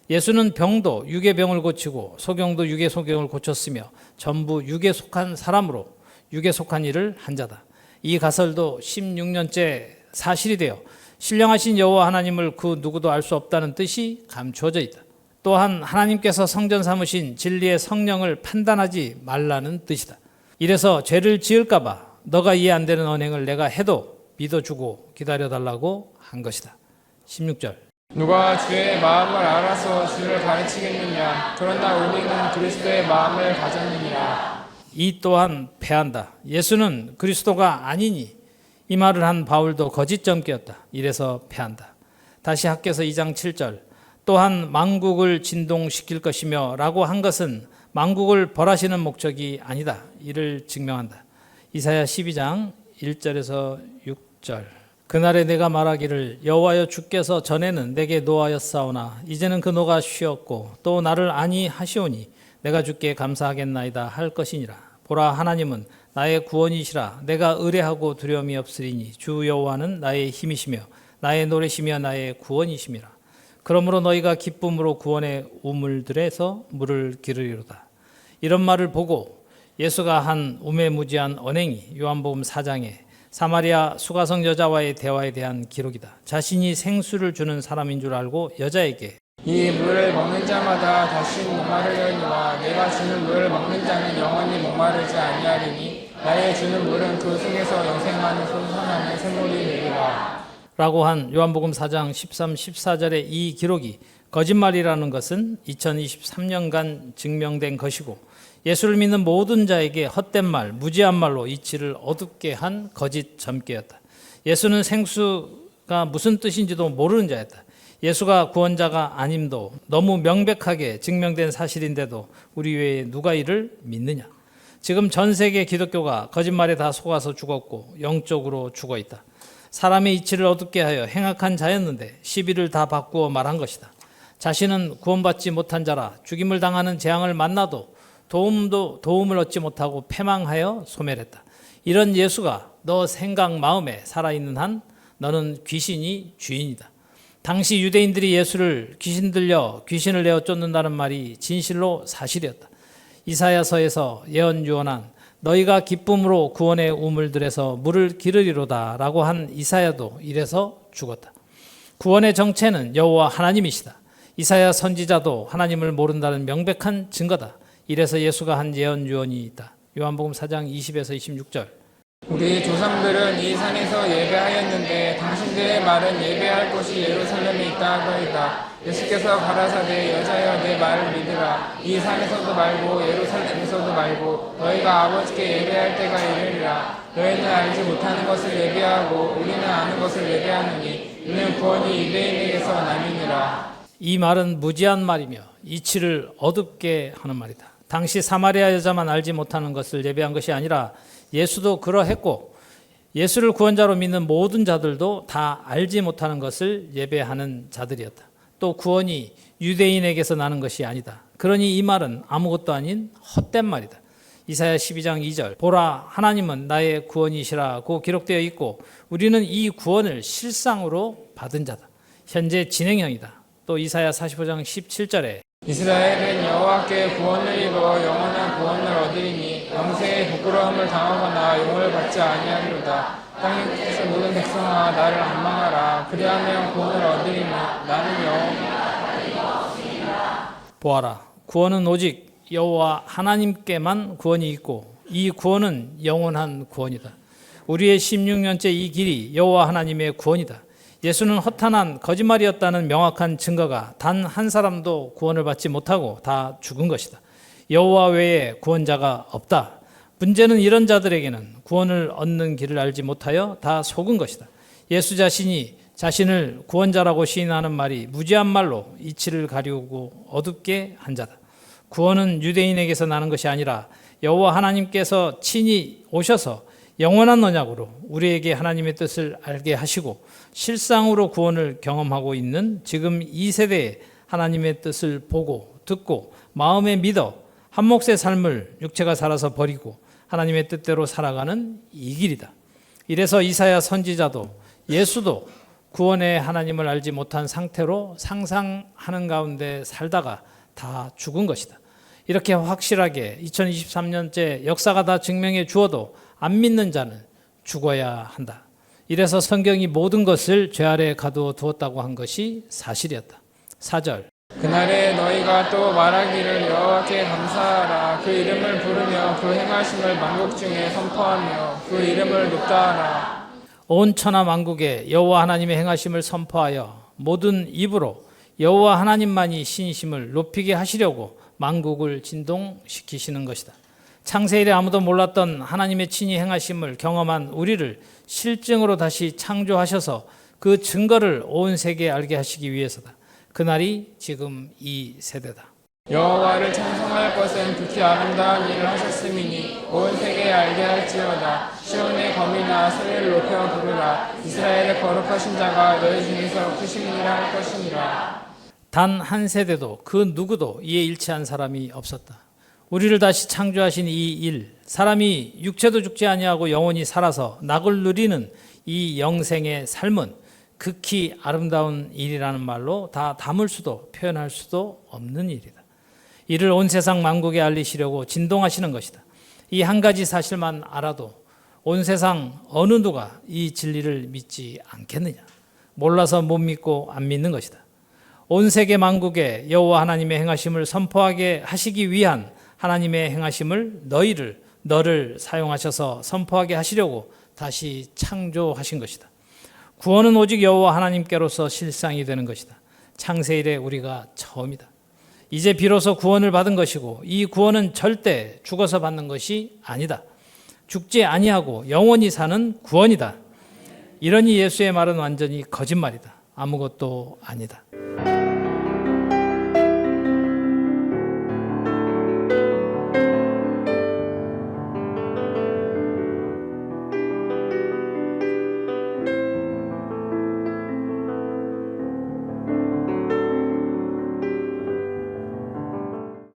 예수는 병도 육의 병을 고치고 소경도 육의 소경을 고쳤으며 전부 육에 속한 사람으로 육에 속한 일을 한 자다. 이 가설도 16년째 사실이 되어 신령하신 여호와 하나님을 그 누구도 알 수 없다는 뜻이 감추어져 있다. 또한 하나님께서 성전 삼으신 진리의 성령을 판단하지 말라는 뜻이다. 이래서 죄를 지을까 봐 너가 이해 안 되는 언행을 내가 해도 믿어주고 기다려달라고 한 것이다. 16절. 누가 주의 마음을 알아서 주를 가르치겠느냐. 그러나 우리는 그리스도의 마음을 가졌느니라. 이 또한 패한다. 예수는 그리스도가 아니니 이 말을 한 바울도 거짓점괘였다. 이래서 패한다. 다시 학개서 2장 7절. 또한 만국을 진동시킬 것이며 라고 한 것은 만국을 벌하시는 목적이 아니다. 이를 증명한다. 이사야 12장 1절에서 6절. 그날에 내가 말하기를 여호와여 주께서 전에는 내게 노하였사오나 이제는 그 노가 쉬었고 또 나를 아니하시오니 내가 주께 감사하겠나이다 할 것이니라. 보라 하나님은 나의 구원이시라. 내가 의뢰하고 두려움이 없으리니 주 여호와는 나의 힘이시며 나의 노래시며 나의 구원이심이라. 그러므로 너희가 기쁨으로 구원의 우물들에서 물을 기르리로다. 이런 말을 보고 예수가 한 우매무지한 언행이 요한복음 4장에 사마리아 수가성 여자와의 대화에 대한 기록이다. 자신이 생수를 주는 사람인 줄 알고 여자에게 이 물을 먹는 자마다 다시 목마르려니와 내가 주는 물을 먹는 자는 영원히 목마르지 아니하리니 나의 주는 물은 그 속에서 영생하는 솟아나는 샘물이 되리라. 라고 한 요한복음 4장 13, 14절의 이 기록이 거짓말이라는 것은 2023년간 증명된 것이고 예수를 믿는 모든 자에게 헛된 말, 무지한 말로 이치를 어둡게 한 거짓 점괘였다. 예수는 생수가 무슨 뜻인지도 모르는 자였다. 예수가 구원자가 아님도 너무 명백하게 증명된 사실인데도 우리 외에 누가 이를 믿느냐? 지금 전 세계 기독교가 거짓말에 다 속아서 죽었고 영적으로 죽어 있다. 사람의 이치를 어둡게 하여 행악한 자였는데 시비를 다 바꾸어 말한 것이다. 자신은 구원받지 못한 자라 죽임을 당하는 재앙을 만나도 도움을 얻지 못하고 패망하여 소멸했다. 이런 예수가 너 생각 마음에 살아있는 한 너는 귀신이 주인이다. 당시 유대인들이 예수를 귀신 들려 귀신을 내어 쫓는다는 말이 진실로 사실이었다. 이사야서에서 예언 유언한 너희가 기쁨으로 구원의 우물들에서 물을 기르리로다 라고 한 이사야도 이래서 죽었다. 구원의 정체는 여호와 하나님이시다. 이사야 선지자도 하나님을 모른다는 명백한 증거다. 이래서 예수가 한 예언 유언이 있다. 요한복음 4장 20에서 26절. 우리 조상들은 이 산에서 예배하였는데 당신들의 말은 예배할 곳이 예루살렘에 있다 하더이다. 예수께서 가라사대 여자여 내 말을 믿으라. 이 산에서도 말고 예루살렘에서도 말고 너희가 아버지께 예배할 때가 이르리라. 너희는 알지 못하는 것을 예배하고 우리는 아는 것을 예배하느니 이는 구원이 유대인에게서 나뉘니라. 이 말은 무지한 말이며 이치를 어둡게 하는 말이다. 당시 사마리아 여자만 알지 못하는 것을 예배한 것이 아니라 예수도 그러했고 예수를 구원자로 믿는 모든 자들도 다 알지 못하는 것을 예배하는 자들이었다. 또 구원이 유대인에게서 나는 것이 아니다. 그러니 이 말은 아무것도 아닌 헛된 말이다. 이사야 12장 2절. 보라 하나님은 나의 구원이시라고 기록되어 있고 우리는 이 구원을 실상으로 받은 자다. 현재 진행형이다. 또 이사야 45장 17절에 이스라엘은 여호와께 구원을 입어 영원한 구원을 얻으리니 영생의 부끄러움을 당하거나 용을 받지 아니하리로다. 땅에서 모든 백성아 나를 안망하라. 그리하면 구원을 얻으리니 나는 보아라 구원은 오직 여호와 하나님께만 구원이 있고 이 구원은 영원한 구원이다. 우리의 16년째 이 길이 여호와 하나님의 구원이다. 예수는 허탄한 거짓말이었다는 명확한 증거가 단 한 사람도 구원을 받지 못하고 다 죽은 것이다. 여호와 외에 구원자가 없다. 문제는 이런 자들에게는 구원을 얻는 길을 알지 못하여 다 속은 것이다. 예수 자신이 자신을 구원자라고 시인하는 말이 무지한 말로 이치를 가리우고 어둡게 한 자다. 구원은 유대인에게서 나는 것이 아니라 여호와 하나님께서 친히 오셔서 영원한 언약으로 우리에게 하나님의 뜻을 알게 하시고 실상으로 구원을 경험하고 있는 지금 이 세대에 하나님의 뜻을 보고 듣고 마음에 믿어 한 몫의 삶을 육체가 살아서 버리고 하나님의 뜻대로 살아가는 이 길이다. 이래서 이사야 선지자도 예수도 구원의 하나님을 알지 못한 상태로 상상하는 가운데 살다가 다 죽은 것이다. 이렇게 확실하게 2023년째 역사가 다 증명해 주어도 안 믿는 자는 죽어야 한다. 이래서 성경이 모든 것을 죄 아래 가두어 두었다고 한 것이 사실이었다. 4절. 그날에 너희가 또 말하기를 여호와께 감사하라. 그 이름을 부르며 그 행하심을 만국 중에 선포하며 그 이름을 높다 하라. 온 천하 만국에 여호와 하나님의 행하심을 선포하여 모든 입으로 여호와 하나님만이 신이심을 높이게 하시려고 만국을 진동시키시는 것이다. 창세 이래 아무도 몰랐던 하나님의 친히 행하심을 경험한 우리를 실증으로 다시 창조하셔서 그 증거를 온 세계에 알게 하시기 위해서다. 그날이 지금 이 세대다. 여호와를 찬송할 것은 극히 아름다운 일을 하셨음이니 온 세계에 알게 할지어다. 시온의 검이나 소리를 높여 부르라. 이스라엘의 거룩하신 자가 너희 중에서 크신 일을 할 것이니라. 단 한 세대도 그 누구도 이에 일치한 사람이 없었다. 우리를 다시 창조하신 이 일, 사람이 육체도 죽지 아니하고 영원히 살아서 낙을 누리는 이 영생의 삶은 극히 아름다운 일이라는 말로 다 담을 수도 표현할 수도 없는 일이다. 이를 온 세상 만국에 알리시려고 진동하시는 것이다. 이 한 가지 사실만 알아도 온 세상 어느 누가 이 진리를 믿지 않겠느냐? 몰라서 못 믿고 안 믿는 것이다. 온 세계 만국에 여호와 하나님의 행하심을 선포하게 하시기 위한 하나님의 행하심을 너를 사용하셔서 선포하게 하시려고 다시 창조하신 것이다. 구원은 오직 여호와 하나님께로서 실상이 되는 것이다. 창세 이래 우리가 처음이다. 이제 비로소 구원을 받은 것이고 이 구원은 절대 죽어서 받는 것이 아니다. 죽지 아니하고 영원히 사는 구원이다. 이러니 예수의 말은 완전히 거짓말이다. 아무것도 아니다.